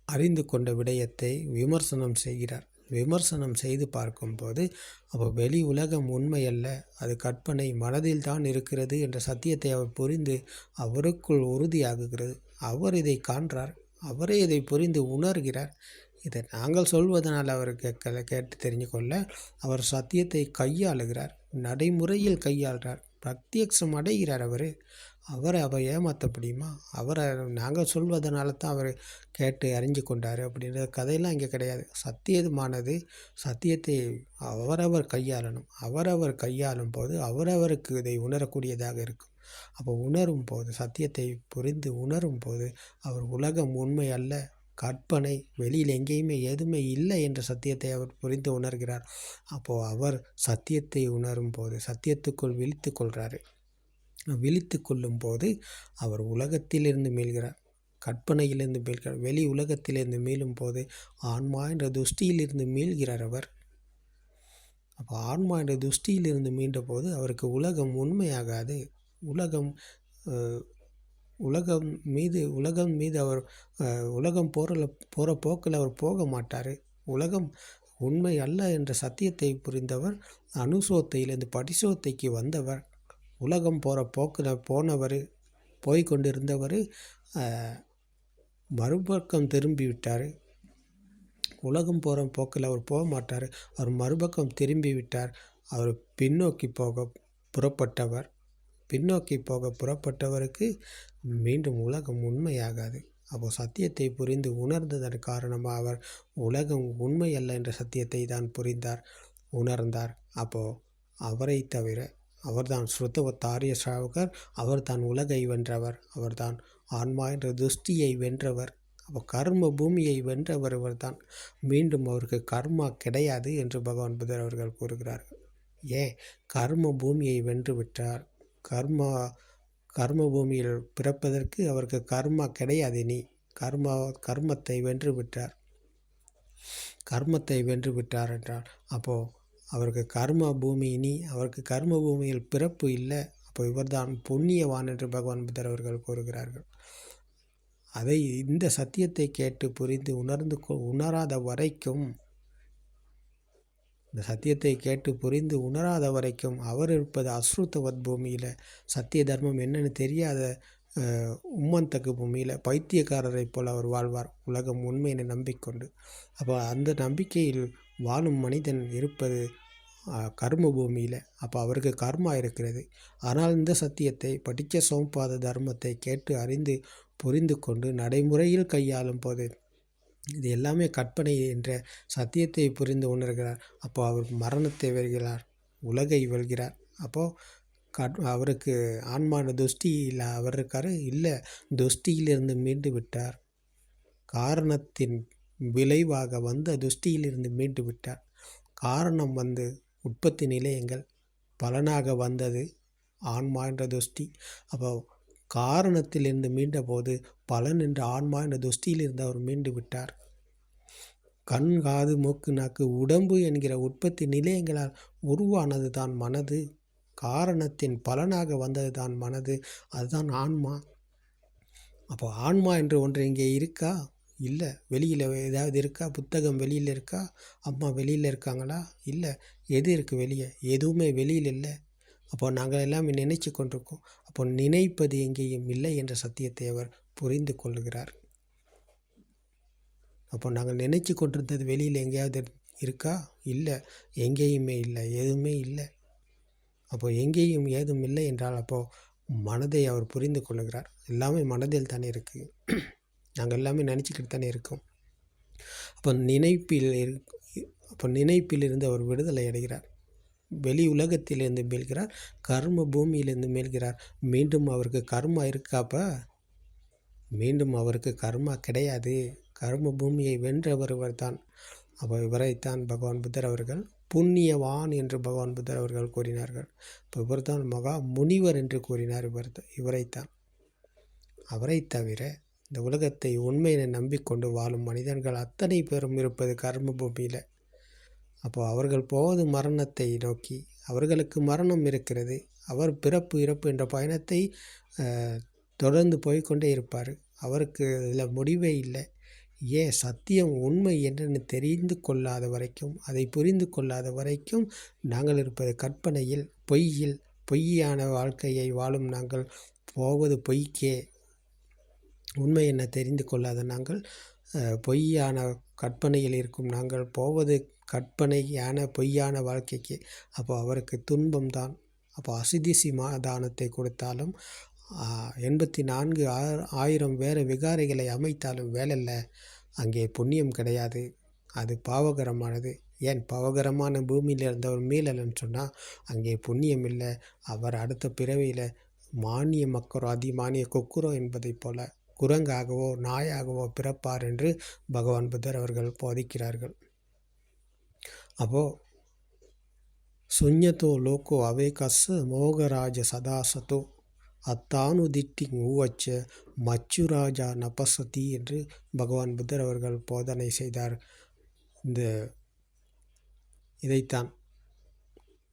அறிந்து கொண்ட விடயத்தை விமர்சனம் செய்கிறார். விமர்சனம் செய்து பார்க்கும்போது அப்போ வெளி உலகம் உண்மையல்ல, அது கற்பனை, மனதில் தான் இருக்கிறது என்ற சத்தியத்தை அவர் புரிந்து அவருக்குள் உறுதியாகுகிறது. அவர் இதை காண்றார், அவரே இதை புரிந்து உணர்கிறார். இதை நாங்கள் சொல்வதனால் அவர் கேட்டு தெரிஞ்சு கொள்ள அவர் சத்தியத்தை கையாளுகிறார், நடைமுறையில் கையாளுகிறார், பிரத்யக்ஷம் அடைகிறார். அவரை ஏமாற்ற முடியுமா? அவரை நாங்கள் சொல்வதனால தான் அவர் கேட்டு அறிஞ்சு கொண்டார் அப்படின்ற கதையெல்லாம் இங்கே கிடையாது. சத்தியமானது சத்தியத்தை அவரவர் கையாளணும். அவரவர் கையாளும் போது அவரவருக்கு இதை உணரக்கூடியதாக இருக்கும். அப்போ உணரும் போது, சத்தியத்தை புரிந்து உணரும் போது அவர் உலகம் உண்மை அல்ல, கற்பனை, வெளியில் எங்கேயுமே எதுவுமே இல்லை என்ற சத்தியத்தை அவர் புரிந்து உணர்கிறார். அப்போது அவர் சத்தியத்தை உணரும் போது சத்தியத்துக்குள் விழித்து கொள்கிறாரு. விழித்து கொள்ளும் போது அவர் உலகத்திலிருந்து மீள்கிறார், கற்பனையிலிருந்து மீள்கிறார். வெளி உலகத்திலிருந்து மீளும் போது ஆன்மா என்ற துஷ்டியிலிருந்து மீள்கிறார் அவர். அப்போ ஆன்மா என்ற துஷ்டியிலிருந்து மீண்ட போது அவருக்கு உலகம் உண்மையாகாது. உலகம் மீது அவர் உலகம் போகிற போக்கில் அவர் போக மாட்டார். உலகம் உண்மை அல்ல என்ற சத்தியத்தை புரிந்தவர் அனுசோத்தையிலிருந்து படிசோத்தைக்கு வந்தவர். உலகம் போகிற போக்கில் போய்கொண்டிருந்தவர் மறுபக்கம் திரும்பி விட்டார். உலகம் போகிற போக்கில் அவர் போக மாட்டார், அவர் மறுபக்கம் திரும்பி விட்டார். அவர் பின்னோக்கி போக புறப்பட்டவருக்கு மீண்டும் உலகம் உண்மையாகாது. அப்போது சத்தியத்தை புரிந்து உணர்ந்ததன் காரணமாக அவர் உலகம் உண்மை அல்ல என்ற சத்தியத்தை தான் புரிந்தார், உணர்ந்தார். அப்போது அவரை தவிர அவர்தான் ஸ்ருதவத் ஆர்ய ஸ்ராவகர். அவர்தான் உலகை வென்றவர், அவர்தான் ஆன்மா என்ற துஷ்டியை வென்றவர். அப்போ கர்ம பூமியை வென்றவர் இவர்தான். மீண்டும் அவருக்கு கர்மா கிடையாது என்று பகவான் புத்தர் அவர்கள் கூறுகிறார்கள். ஏன்? கர்ம பூமியை வென்று விட்டார். கர்ம பூமியில் பிறப்பதற்கு அவருக்கு கர்மா கிடையாது. இனி கர்மத்தை வென்று விட்டார். கர்மத்தை வென்று விட்டார் என்றால் அப்போது அவருக்கு கர்ம பூமி, இனி அவருக்கு கர்ம பூமியில் பிறப்பு இல்லை. அப்போ இவர்தான் புண்ணியவான் என்று பகவான் புத்தர் அவர்கள் கூறுகிறார்கள். அதை இந்த சத்தியத்தை கேட்டு புரிந்து உணராத வரைக்கும், இந்த சத்தியத்தை கேட்டு புரிந்து உணராத வரைக்கும் அவர் இருப்பது அஸ்ருதவத் பூமியில், சத்திய தர்மம் என்னென்னு தெரியாத உம்மந்தக்கு பூமியில் பைத்தியக்காரரை போல் அவர் வாழ்வார், உலகம் உண்மையை நம்பிக்கொண்டு. அப்போ அந்த நம்பிக்கையில் வாழும் மனிதன் இருப்பது கர்ம பூமியில். அப்போ அவருக்கு கர்மா இருக்கிறது. ஆனால் இந்த சத்தியத்தை படித்த சமுப்பாத தர்மத்தை கேட்டு அறிந்து புரிந்து கொண்டு நடைமுறையில் கையாளும் போது இது எல்லாமே கற்பனை என்ற சத்தியத்தை புரிந்து உணர்கிறார். அப்போ அவர் மரணத்தை வெல்கிறார், உலகை வெல்கிறார். அப்போது அவருக்கு ஆன்மான துஷ்டியில் அவர் இருக்கார் இல்லை, துஷ்டியிலிருந்து மீண்டு விட்டார். காரணத்தின் விளைவாக வந்த துஷ்டியிலிருந்து மீண்டு விட்டார். காரணம் உற்பத்தி நிலையங்கள், பலனாக வந்தது ஆன்மா என்ற துஷ்டி. அப்போ காரணத்திலிருந்து மீண்டபோது பலன் என்ற ஆன்மா என்ற துஷ்டியிலிருந்து அவர் மீண்டு விட்டார். கண், காது, மூக்கு, நாக்கு, உடம்பு என்கிற உற்பத்தி நிலையங்களால் உருவானது தான் மனது. காரணத்தின் பலனாக வந்தது தான் மனது. அதுதான் ஆன்மா. அப்போ ஆன்மா என்று ஒன்று இங்கே இருக்கா? இல்லை. வெளியில் ஏதாவது இருக்கா? புத்தகம் வெளியில் இருக்கா? அம்மா வெளியில் இருக்காங்களா? இல்லை. எது இருக்குது வெளியே? எதுவுமே வெளியில் இல்லை. அப்போ நாங்கள் எல்லாமே நினைச்சு கொண்டிருக்கோம். அப்போ நினைப்பது எங்கேயும் இல்லை என்ற சத்தியத்தை அவர் புரிந்து கொள்கிறார். அப்போ நாங்கள் நினைச்சு கொண்டிருந்தது வெளியில் எங்கேயாவது இருக்கா? இல்லை. எங்கேயுமே இல்லை. எதுவுமே இல்லை. அப்போ எங்கேயும் ஏதும் இல்லை என்றால் அப்போது மனதை அவர் புரிந்து கொள்ளுகிறார். எல்லாமே மனதில் தானே இருக்குது. நாங்கள் எல்லாமே நினச்சிக்கிட்டு தானே இருக்கோம். அப்போ நினைப்பிலிருந்து அவர் விடுதலை அடைகிறார். வெளி உலகத்திலிருந்து மீள்கிறார். கர்ம பூமியிலிருந்து மீள்கிறார். மீண்டும் அவருக்கு கர்மா இருக்காப்ப? மீண்டும் அவருக்கு கர்மா கிடையாது. கர்ம பூமியை வென்றவர் தான். அப்போ இவரைத்தான் பகவான் புத்தர் அவர்கள் புண்ணியவான் என்று பகவான் புத்தர் அவர்கள் கூறினார்கள். இப்போ இவர் தான் மகா முனிவர் என்று கூறினார். இவரைத்தான். அவரை தவிர இந்த உலகத்தை உண்மையை நம்பிக்கொண்டு வாழும் மனிதர்கள் அத்தனை பேரும் இருப்பது கர்ம பூமியில். அப்போ அவர்கள் போவது மரணத்தை நோக்கி. அவர்களுக்கு மரணம் இருக்கிறது. அவர் பிறப்பு இறப்பு என்ற பயணத்தை தொடர்ந்து போய்கொண்டே இருப்பார். அவருக்கு இதில் முடிவே இல்லை. ஏன்? சத்தியம் உண்மை என்னென்னு தெரிந்து கொள்ளாத வரைக்கும், அதை புரிந்து கொள்ளாத வரைக்கும் நாங்கள் இருப்பது கற்பனையில், பொய்யில். பொய்யான வாழ்க்கையை வாழும் நாங்கள் போவது பொய்க்கே. உண்மை என்ன தெரிந்து கொள்ளாத நாங்கள் பொய்யான கற்பனையில் இருக்கும் நாங்கள் போவது கற்பனையான பொய்யான வாழ்க்கைக்கு. அப்போ அவருக்கு துன்பம்தான். அப்போ அசிதி சமாதானத்தை கொடுத்தாலும் 84,000 வேறு விகாரைகளை அமைத்தாலும் வேலையில் அங்கே புண்ணியம் கிடையாது. அது பாவகரமானது. ஏன்? பாவகரமான பூமியில் இருந்தவர் மீளலன்னு சொன்னால் அங்கே புண்ணியம் இல்லை. அவர் அடுத்த பிறவியில் மானிய மக்கரோ அதிமானிய கொக்குரோ என்பதைப் போல குரங்காகவோ நாயாகவோ பிறப்பார் என்று பகவான் புத்தர் அவர்கள் போதிக்கிறார்கள். அப்போது சுஞ்ஞதோ லோகோ அவேகஸ் மோகராஜ சதாசதோ அத்தானுதிட்டி ஊவச்ச மச்சுராஜா நபசதி என்று பகவான் புத்தர் அவர்கள் போதனை செய்தார். இதைத்தான்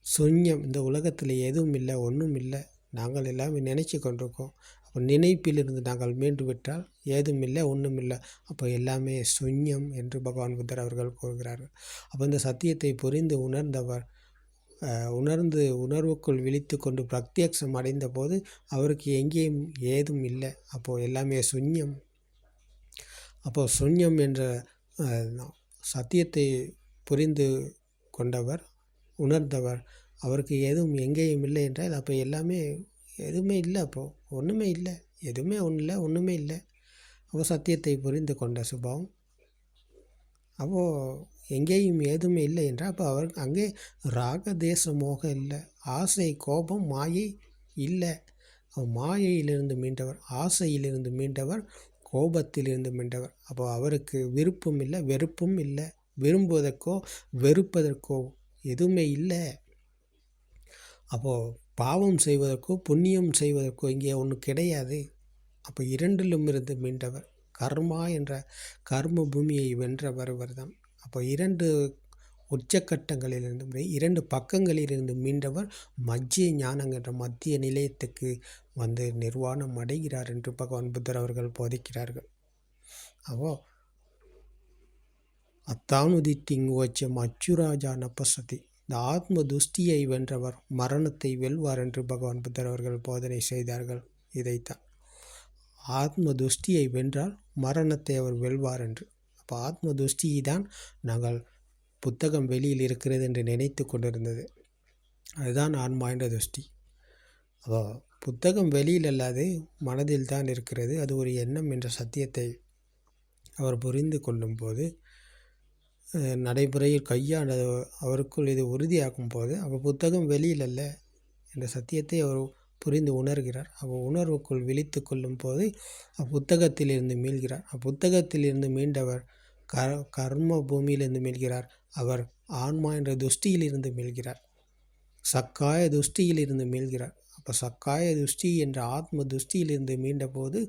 சுஞ்ஞம். இந்த உலகத்தில் எதுவும் இல்லை, ஒன்றும் இல்லை. நாங்கள் எல்லாமே நினைச்சு கொண்டிருக்கோம். அப்போ நினைப்பிலிருந்து நாங்கள் மீண்டு விட்டால் ஏதும் இல்லை, ஒன்றும் இல்லை. அப்போ எல்லாமே சுஞ்ஞம் என்று பகவான் புத்தர் அவர்கள் கூறுகிறார்கள். அப்போ இந்த சத்தியத்தை புரிந்து உணர்ந்து உணர்வுக்குள் விழித்து கொண்டு பிரத்யக்ஷம் அடைந்த போது அவருக்கு எங்கேயும் ஏதும் இல்லை. அப்போது எல்லாமே சுஞ்ஞம். அப்போது சுஞ்ஞம் என்ற சத்தியத்தை புரிந்து கொண்டவர், உணர்ந்தவர், அவருக்கு எதுவும் எங்கேயும் இல்லை என்றால் அப்போ எல்லாமே எதுவுமே இல்லை. அப்போது ஒன்றுமே இல்லை. எதுவுமே ஒன்றுமே இல்லை. அப்போ சத்தியத்தை புரிந்து கொண்ட சுபாவம். அப்போது எங்கேயும் ஏதுமே இல்லை என்றால் அப்போ அவர் அங்கே ராக தேச மோகம் இல்லை, ஆசை கோபம் மாயை இல்லை. மாயையிலிருந்து மீண்டவர், ஆசையிலிருந்து மீண்டவர், கோபத்திலிருந்து மீண்டவர். அப்போ அவருக்கு விருப்பம் இல்லை, வெறுப்பும் இல்லை. விரும்புவதற்கோ வெறுப்பதற்கோ எதுவுமே இல்லை. அப்போது பாவம் செய்வதற்கோ புண்ணியம் செய்வதற்கோ இங்கே ஒன்றும் கிடையாது. அப்போ இரண்டிலும் இருந்து மீண்டவர், கர்மா என்ற கர்ம பூமியை வென்றவர் தான். அப்போ 2 உச்சக்கட்டங்களிலிருந்து 2 பக்கங்களிலிருந்து மீண்டவர் மத்திய ஞானம் என்ற மத்திய நிலையத்துக்கு வந்து நிர்வாணம் அடைகிறார் என்று பகவான் புத்தர் அவர்கள் போதிக்கிறார்கள். அப்போ அத்தானுதிட்டிங் வச்ச மச்சுராஜா நபசதி, இந்த ஆத்ம துஷ்டியை வென்றவர் மரணத்தை வெல்வார் என்று பகவான் புத்தர் அவர்கள் போதனை செய்தார்கள். இதைத்தான் ஆத்ம துஷ்டியை வென்றால் மரணத்தை அவர் வெல்வார் என்று. அப்போ ஆத்ம துஷ்டியை தான் நாங்கள் புத்தகம் வெளியில் இருக்கிறது என்று நினைத்து கொண்டிருந்தது. அதுதான் ஆன்மா என்ற துஷ்டி. அப்போ புத்தகம் வெளியில் அல்லாது மனதில் தான் இருக்கிறது. அது ஒரு எண்ணம் என்ற சத்தியத்தை அவர் புரிந்து கொள்ளும் போது, நடைமுறையில் கையாண்ட அவருக்குள் இது உறுதியாகும் போது அப்போ புத்தகம் வெளியில் அல்ல என்ற சத்தியத்தை அவர் புரிந்து உணர்கிறார். உணர்வுக்குள் விழித்து கொள்ளும் போது அப்புத்தகத்திலிருந்து மீள்கிறார். அப்புத்தகத்திலிருந்து மீண்டவர் கர்ம பூமியிலிருந்து மீள்கிறார். அவர் ஆன்மா என்ற துஷ்டியிலிருந்து மீள்கிறார், சக்காய துஷ்டியிலிருந்து மீள்கிறார். அப்போ சக்காய துஷ்டி என்ற ஆத்ம துஷ்டியிலிருந்து மீண்டபோது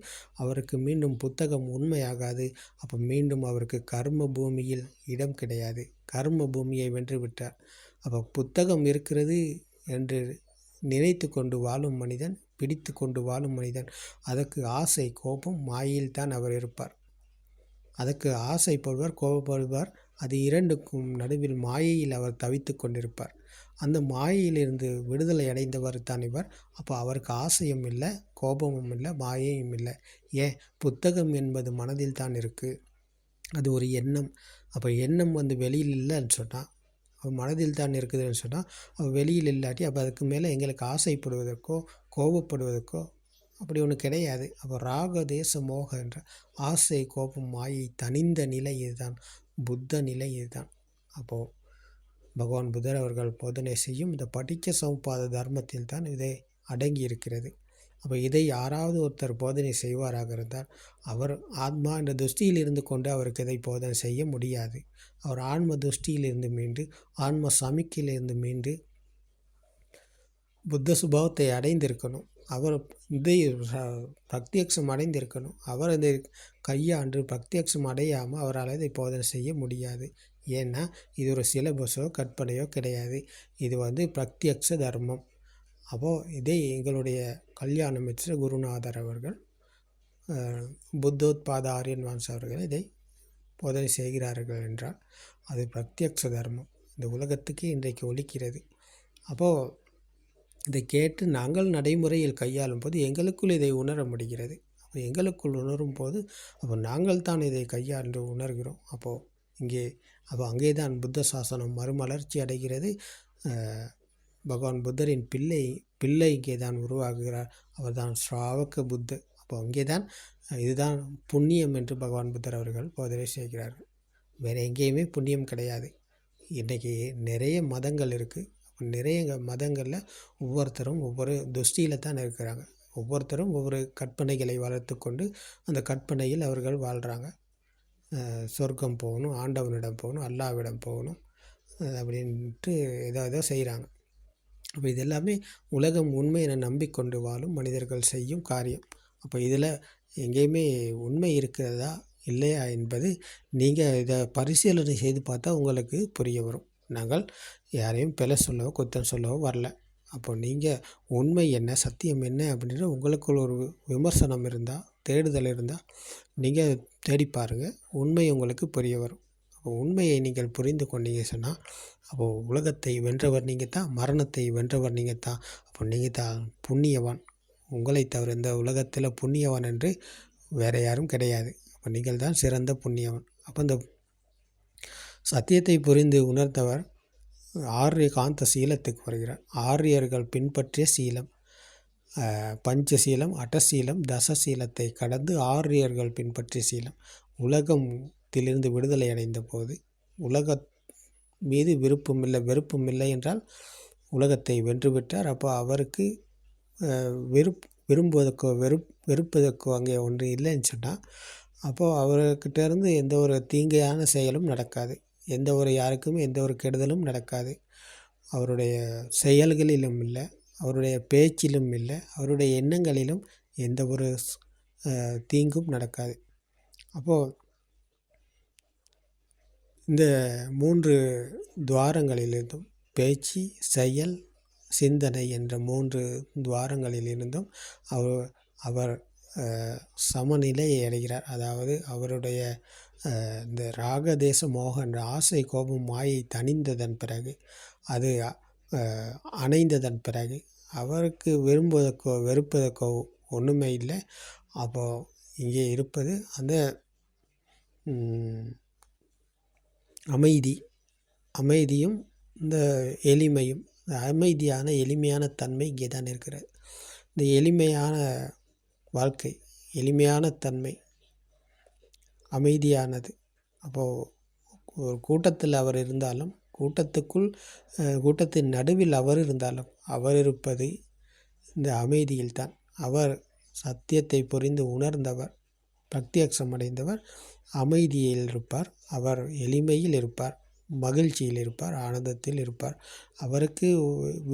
அவருக்கு மீண்டும் புத்தகம் உண்மையாகாது. அப்போ மீண்டும் அவருக்கு கர்ம பூமியில் இடம் கிடையாது. கர்ம பூமியை வென்று விட்டார். அப்போ புத்தகம் இருக்கிறது என்று நினைத்து கொண்டு வாழும் மனிதன், பிடித்து கொண்டு வாழும் மனிதன், அதற்கு ஆசை கோபம் மாயையில்தான் அவர் இருப்பார். அதற்கு ஆசைப்படுவார், கோபப்படுவார். அது இரண்டுக்கும் நடுவில் மாயையில் அவர் தவித்து கொண்டிருப்பார். அந்த மாயையிலிருந்து விடுதலை அடைந்தவர் தான் இவர். அப்போ அவருக்கு ஆசையும் இல்லை, கோபமும் இல்லை, மாயையும் இல்லை. ஏன்? புத்தகம் என்பது மனதில் தான் இருக்குது. அது ஒரு எண்ணம். அப்போ எண்ணம் வெளியில் இல்லைன்னு சொன்னால், மனதில் தான் இருக்குதுன்னு சொன்னால் வெளியில் இல்லாட்டி அப்போ அதுக்கு மேலே எங்களுக்கு ஆசைப்படுவதற்கோ கோபப்படுவதற்கோ அப்படி ஒன்று கிடையாது. அப்போ ராக தேச மோக என்ற ஆசை கோபம் மாயை தனிந்த நிலை இதுதான், புத்த நிலை இதுதான். அப்போது பகவான் புத்தர் அவர்கள் போதனை செய்யும் இந்த படிக்க சமுப்பாத தர்மத்தில் தான் இதை அடங்கி இருக்கிறது. அப்போ இதை யாராவது ஒருத்தர் போதனை செய்வாராக இருந்தால் அவர் ஆத்மா என்ற துஷ்டியில் இருந்து கொண்டு அவருக்கு இதை போதனை செய்ய முடியாது. அவர் ஆன்ம துஷ்டியிலிருந்து மீண்டு, ஆன்ம சமிக்கையிலிருந்து மீண்டு புத்த சுபாவத்தை அடைந்திருக்கணும். அவர் இதை பிரத்யக்ஷம் அடைந்திருக்கணும். அவர் இதை கையாண்டு பிரத்யக்ஷம் அடையாமல் அவரால் இதை போதனை செய்ய முடியாது. ஏன்னா இது ஒரு சிலபஸோ கற்பனையோ கிடையாது. இது பிரத்யக்ஷ தர்மம். அப்போது இதை எங்களுடைய கல்யாண மித்ர குருநாதர் அவர்கள், புத்தோத்பாத ஆரியன் வான்ஸ் அவர்கள் இதை போதனை செய்கிறார்கள் என்றால் அது பிரத்யக்ஷ தர்மம். இந்த உலகத்துக்கு இன்றைக்கு ஒலிக்கிறது. அப்போது இதை கேட்டு நாங்கள் நடைமுறையில் கையாளும் போது எங்களுக்குள் இதை உணர முடிகிறது. அப்போ எங்களுக்குள் உணரும் போது அப்போ நாங்கள் தான் இதை கையாண்டு உணர்கிறோம். அங்கே தான் புத்த சாசனம் மறுமலர்ச்சி அடைகிறது. பகவான் புத்தரின் பிள்ளை இங்கே தான் உருவாகுகிறார். அவர் தான் ஸ்ராவக புத்தர். அப்போ அங்கே தான் இதுதான் புண்ணியம் என்று பகவான் புத்தர் அவர்கள் போதனை செய்கிறார்கள். வேறு எங்கேயுமே புண்ணியம் கிடையாது. இன்றைக்கி நிறைய மதங்கள் இருக்குது. நிறைய மதங்களில் ஒவ்வொருத்தரும் ஒவ்வொரு துஷ்டியில் தான் இருக்கிறாங்க. ஒவ்வொருத்தரும் ஒவ்வொரு கற்பனைகளை வளர்த்து கொண்டு அந்த கற்பனையில் அவர்கள் வாழ்கிறாங்க. சொர்க்கம் போகணும், ஆண்டவனிடம் போகணும், அல்லாவிடம் போகணும் அப்படின்ட்டு ஏதோ செய்கிறாங்க. அப்போ இது எல்லாமே உலகம் உண்மை என நம்பிக்கொண்டு வாழும் மனிதர்கள் செய்யும் காரியம். அப்போ இதில் எங்கேயுமே உண்மை இருக்கிறதா இல்லையா என்பது நீங்கள் இதை பரிசீலனை செய்து பார்த்தா உங்களுக்கு புரிய வரும். நாங்கள் யாரையும் பிழை சொல்லவோ குத்தம் சொல்லவோ வரல. அப்போ நீங்கள் உண்மை என்ன, சத்தியம் என்ன அப்படின்ற உங்களுக்குள்ள ஒரு விமர்சனம் இருந்தால், தேடுதல் இருந்தால் நீங்கள் தேடி பாருங்கள். உண்மை உங்களுக்கு புரிய வரும். அப்போ உண்மையை நீங்கள் புரிந்து கொண்டீங்க சொன்னால் அப்போது உலகத்தை வென்றவர் நீங்கள் தான், மரணத்தை வென்றவர் நீங்கள் தான். அப்போ நீங்கள் தான் புண்ணியவான். உங்களை தவிர இந்த உலகத்தில் புண்ணியவான் என்று வேறு யாரும் கிடையாது. அப்போ நீங்கள் தான் சிறந்த புண்ணியவான். அப்போ இந்த சத்தியத்தை புரிந்து உணர்ந்தவர் ஆரிய காந்த சீலத்துக்கு வருகிறார். ஆரியர்கள் பின்பற்றிய சீலம், பஞ்சசீலம், அட்டசீலம், தசசீலத்தை கடந்து ஆரியர்கள் பின்பற்றிய சீலம். உலகத்திலிருந்து விடுதலை அடைந்த போது உலக மீது வெறுப்பும் இல்லை என்றால் உலகத்தை வென்றுவிட்டார். அப்போ அவருக்கு விரும்புவதற்கோ வெறுப்பதற்கோ அங்கே ஒன்று இல்லைன்னு சொன்னால் அப்போது அவர்கிட்டேருந்து எந்த ஒரு தீங்கையான செயலும் நடக்காது. யாருக்குமே எந்த ஒரு கெடுதலும் நடக்காது. அவருடைய செயல்களிலும் இல்லை, அவருடைய பேச்சிலும் இல்லை, அவருடைய எண்ணங்களிலும் எந்த ஒரு தீங்கும் நடக்காது. அப்போது இந்த 3 துவாரங்களிலிருந்தும் பேச்சு, செயல், சிந்தனை என்ற 3 துவாரங்களிலிருந்தும் அவர் சமநிலையை அடைகிறார். அதாவது அவருடைய இந்த ராகதேச மோக என்ற ஆசை கோபம் மாயை தணிந்ததன் பிறகு, அது அணைந்ததன் பிறகு அவருக்கு விரும்புவதற்கோ வெறுப்பதற்கோ ஒன்றுமே இல்லை. அப்போது இங்கே இருப்பது அந்த அமைதியும் இந்த எளிமையும். இந்த அமைதியான எளிமையான தன்மை இங்கே தான் இருக்கிறது. இந்த எளிமையான வாழ்க்கை, எளிமையான தன்மை, அமைதியானது. அப்போது ஒரு கூட்டத்தில் அவர் இருந்தாலும், கூட்டத்தின் நடுவில் அவர் இருந்தாலும், அவர் இருப்பது இந்த அமைதியில்தான். அவர் சத்தியத்தை புரிந்து உணர்ந்தவர், பிரத்யக்ஷம் அடைந்தவர் அமைதியில் இருப்பார். அவர் எளிமையில் இருப்பார். மகிழ்ச்சியில் இருப்பார், ஆனந்தத்தில் இருப்பார். அவருக்கு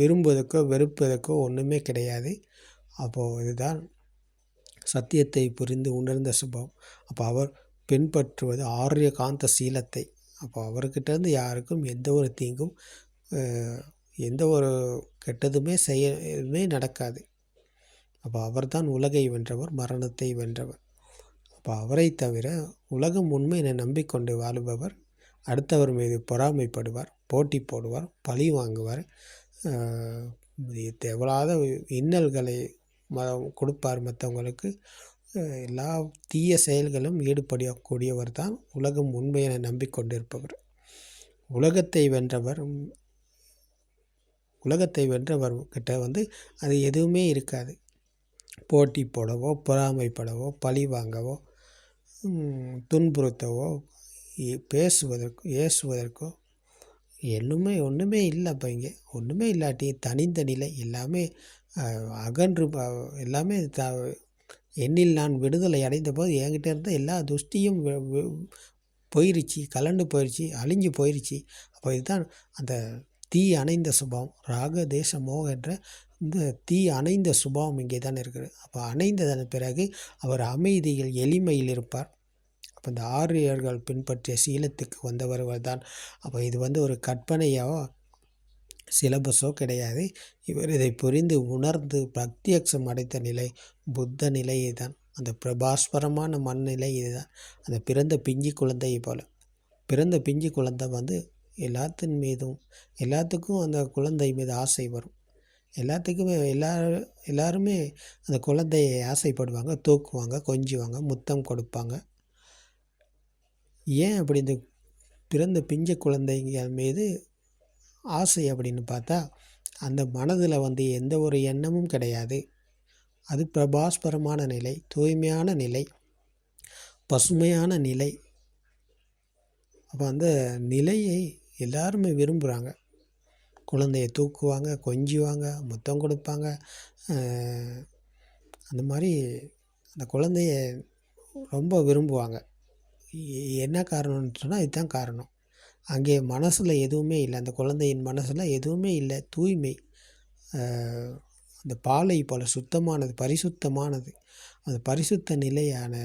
விரும்புவதற்கோ வெறுப்பதற்கோ ஒன்றுமே கிடையாது. அப்போது இதுதான் சத்தியத்தை புரிந்து உணர்ந்த சுபாவம். அப்போ அவர் பின்பற்றுவது ஆரிய காந்த சீலத்தை. அப்போ அவர்கிட்டேருந்து யாருக்கும் எந்த ஒரு தீங்கும் எந்த ஒரு கெட்டதுமே செய்யவே நடக்காது. அப்போ அவர்தான் உலகை வென்றவர், மரணத்தை வென்றவர். அப்போ அவரை தவிர உலகம் உண்மை என நம்பிக்கொண்டு வாழுபவர் அடுத்தவர் மீது பொறாமைப்படுவார், போட்டி போடுவார், பழி வாங்குவார், தேவையில்லாத இன்னல்களை கொடுப்பார் மற்றவங்களுக்கு. எல்லா தீய செயல்களும் ஈடுபடக்கூடியவர் தான் உலகம் உண்மை என நம்பிக்கொண்டிருப்பவர். உலகத்தை வென்றவர்கிட்ட அது எதுவுமே இருக்காது. போட்டி போடவோ, பொறாமைப்படவோ, பழி வாங்கவோ, துன்புறுத்தவோ, ஏசுவதற்கோ ஒன்றுமே இல்லை. அப்போ இங்கே ஒன்றுமே இல்லாட்டி தனிந்த நிலை, எல்லாமே அகன்று, எல்லாமே என்னில் நான் விடுதலை அடைந்த போது என்கிட்ட இருந்த எல்லா துஷ்டியும் போயிருச்சு, கலண்டு போயிடுச்சு, அழிஞ்சு போயிடுச்சு. அப்போ இதுதான் அந்த தீ அணைந்த சுபாவம், ராக தேச மோக என்ற இந்த தீ அணைந்த சுபாவம் இங்கே தான் இருக்குது. அப்போ அணைந்ததன் பிறகு அவர் அமைதியில், எளிமையில் இருப்பார். அப்போ இந்த ஆரியர்கள் பின்பற்றிய சீலத்துக்கு வந்தவர்கள் தான். அப்போ இது ஒரு கற்பனையோ சிலபஸோ கிடையாது. இவர் இதை புரிந்து உணர்ந்து பிரத்யக்ஷம் அடைத்த நிலை புத்த நிலையை தான். அந்த பிரபாஸ்வரமான மண்நிலை இதுதான். அந்த பிறந்த பிஞ்சு குழந்தையை போல் பிறந்த பிஞ்சு குழந்தை எல்லாத்தின் மீதும் எல்லாத்துக்கும் அந்த குழந்தை மீது ஆசை வரும். எல்லாத்துக்குமே எல்லாருமே அந்த குழந்தையை ஆசைப்படுவாங்க, தூக்குவாங்க, கொஞ்சுவாங்க, முத்தம் கொடுப்பாங்க. ஏன் அப்படி இந்த பிறந்த பிஞ்சு குழந்தைங்க மீது ஆசை அப்படின்னு பார்த்தா, அந்த மனதில் எந்த ஒரு எண்ணமும் கிடையாது. அது பிரபாஸ்பரமான நிலை, தூய்மையான நிலை, பசுமையான நிலை. அப்போ அந்த நிலையை எல்லாருமே விரும்புகிறாங்க. குழந்தையை தூக்குவாங்க, கொஞ்சுவாங்க, முத்தம் கொடுப்பாங்க. அந்த மாதிரி அந்த குழந்தைய ரொம்ப விரும்புவாங்க. என்ன காரணம்னு சொன்னால் இதுதான் காரணம். அங்கே மனசில் எதுவுமே இல்லை, அந்த குழந்தையின் மனசில் எதுவுமே இல்லை. தூய்மை, அந்த பாலை போல் சுத்தமானது, பரிசுத்தமானது. அந்த பரிசுத்த நிலையான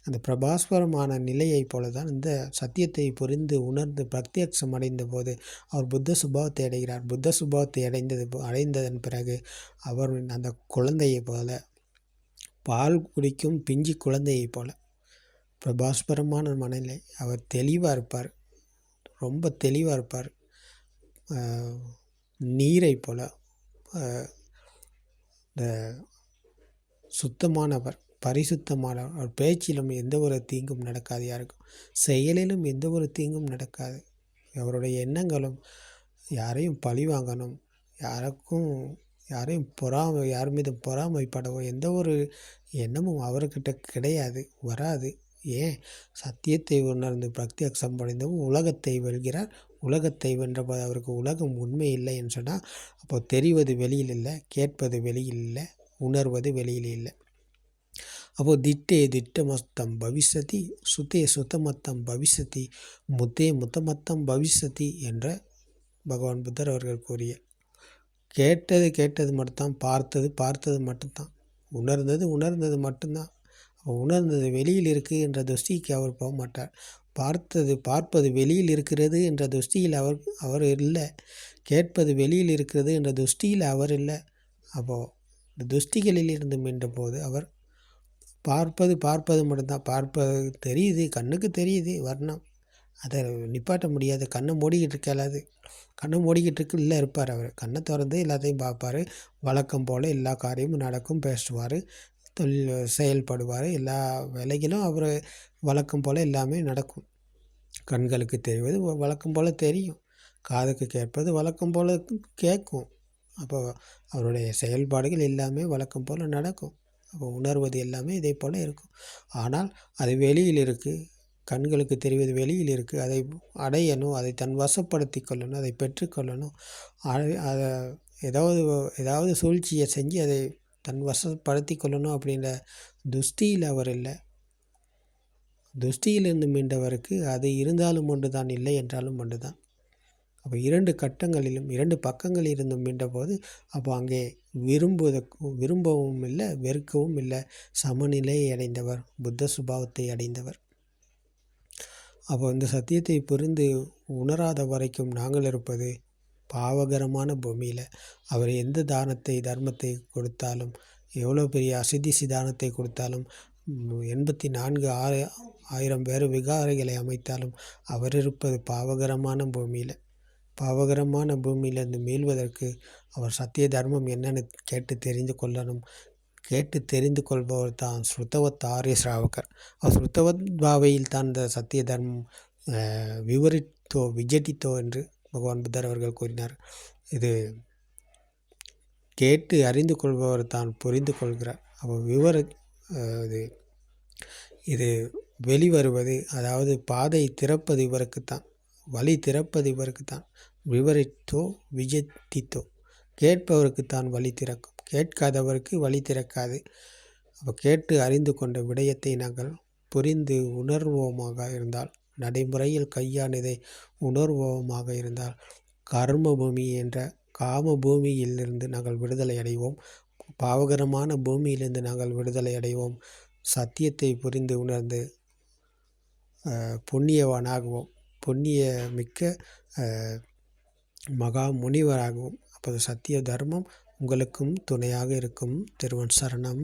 அந்த பிரபாஸ்வரமான நிலையை போல தான் இந்த சத்தியத்தை புரிந்து உணர்ந்து பிரத்யக்ஷம் அடைந்த போது அவர் புத்த சுபாவத்தை அடைகிறார். புத்த சுபாவத்தை அடைந்ததன் பிறகு அவர் அந்த குழந்தையை போல, பால் குடிக்கும் பிஞ்சு குழந்தையை போல பிரபாஸ்வரமான மனநிலை. அவர் தெளிவாக இருப்பார், ரொம்ப தெளிவாக இருப்பார். நீரை போல இந்த சுத்தமானவர், பரிசுத்தமானவர். அவர் பேச்சிலும் எந்த ஒரு தீங்கும் நடக்காது, யாருக்கும் செயலிலும் எந்த ஒரு தீங்கும் நடக்காது. அவருடைய எண்ணங்களும் யாரையும் பழி வாங்கணும், யாரையும் யார் மீதும் பொறாமைப்படவோ எந்த ஒரு எண்ணமும் அவர்கிட்ட கிடையாது, வராது. ஏன்? சத்தியத்தை உணர்ந்து பிரத்யக்ஷம் அடைந்தவும் உலகத்தை வெல்கிறார். உலகத்தை வென்றபோது அவருக்கு உலகம் உண்மை இல்லை என்று சொன்னால், அப்போ தெரிவது வெளியில் இல்லை, கேட்பது வெளியில் இல்லை, உணர்வது வெளியில் இல்லை. அப்போது திட்டே திட்டமஸ்தம் பவிஷதி, சுத்தே சுத்தமத்தம் பவிஷதி, முத்தே முத்தமத்தம் பவிஷதி என்ற பகவான் புத்தர் அவர்கள் கூறிய, கேட்டது மட்டும்தான், பார்த்தது மட்டும்தான், உணர்ந்தது மட்டும்தான். உணர்ந்தது வெளியில் இருக்குது என்ற துஷ்டிக்கு அவர் போக மாட்டார். பார்ப்பது வெளியில் இருக்கிறது என்ற துஷ்டியில் அவர் இல்லை. கேட்பது வெளியில் இருக்கிறது என்ற துஷ்டியில் அவர் இல்லை. அப்போது இந்த துஷ்டிகளில் இருந்து மீண்ட போது அவர் பார்ப்பது மட்டும்தான். பார்ப்பது தெரியுது, கண்ணுக்கு தெரியுது வர்ணம், அதை நிப்பாட்ட முடியாது. கண்ணை மூடிக்கிட்டு இருக்கலாது, கண்ணை மூடிக்கிட்டு இல்லை இருப்பார். அவர் கண்ணை திறந்து எல்லாத்தையும் பார்ப்பார். வழக்கம் போல் எல்லா காரியமும் நடக்கும், பேசுவார், தொழில் செயல்படுவார். எல்லா வேலைகளும் அவர் வழக்கம் போல் எல்லாமே நடக்கும். கண்களுக்கு தெரிவது வழக்கம் போல் தெரியும், காதுக்கு கேட்பது வழக்கம் போல் கேட்கும். அப்போ அவருடைய செயல்பாடுகள் எல்லாமே வழக்கம் போல் நடக்கும். அப்போ உணர்வது எல்லாமே இதே போல் இருக்கும். ஆனால் அது வெளியில் இருக்குது, கண்களுக்கு தெரிவது வெளியில் இருக்குது. அதை அடையணும், அதை தன் வசப்படுத்தி கொள்ளணும், அதை பெற்றுக்கொள்ளணும். அதை ஏதாவது சூழ்ச்சியை செஞ்சு அதை தன் வசப்படுத்தி கொள்ளணும் அப்படின்ற துஷ்டியில் அவர் இல்லை. துஷ்டியிலிருந்து மீண்டவருக்கு அது இருந்தாலும் ஒன்று தான், இல்லை என்றாலும் ஒன்று தான். அப்போ 2 கட்டங்களிலும் 2 பக்கங்களிலிருந்தும் மீண்டபோது அப்போ அங்கே விரும்பவும் இல்லை, வெறுக்கவும் இல்லை, சமநிலையை அடைந்தவர், புத்த சுபாவத்தை அடைந்தவர். அப்போ இந்த சத்தியத்தை புரிந்து உணராத வரைக்கும் நாங்கள் இருப்பது பாவகரமான பூமியில். அவர் எந்த தர்மத்தை கொடுத்தாலும், எவ்வளோ பெரிய அசிதிசி தானத்தை கொடுத்தாலும், 84,000 வேறு விகாரைகளை அமைத்தாலும் அவர் இருப்பது பாவகரமான பூமியில். பாவகரமான பூமியிலிருந்து மீள்வதற்கு அவர் சத்திய தர்மம் என்னென்னு கேட்டு தெரிந்து கொள்ளணும். கேட்டு தெரிந்து கொள்பவர் தான் ஸ்ருதவத் ஆரிய ஸ்ராவகர். அவர் ஸ்ருதவத் பாவையில் தான் இந்த சத்திய தர்மம் விவரித்தோ விஜட்டித்தோ என்று பகவான் புத்தர் அவர்கள் கூறினார். இது கேட்டு அறிந்து கொள்பவர் தான் புரிந்து கொள்கிறார். அப்போ இது வெளிவருவது, அதாவது பாதை திறப்பது இவருக்குத்தான், வழி திறப்பது இவருக்குத்தான். விவரித்தோ விஜட்டித்தோ, கேட்பவருக்குத்தான் வழி திறக்கும், கேட்காதவருக்கு வழி திறக்காது. அப்போ கேட்டு அறிந்து கொண்ட விடயத்தை நாங்கள் புரிந்து உணர்வோமாக இருந்தால், நடைமுறையில் கையானதை உணர்வோமாக இருந்தால், கர்ம பூமி என்ற காம பூமியிலிருந்து நாங்கள் விடுதலை அடைவோம். பாவகரமான பூமியிலிருந்து நாங்கள் விடுதலை அடைவோம். சத்தியத்தை புரிந்து உணர்ந்து புண்ணியவானாகுவோம். புண்ணிய மிக்க மகா முனிவராகவும். அப்போது சத்திய தர்மம் உங்களுக்கும் துணையாக இருக்கும். திருவன் சரணம்.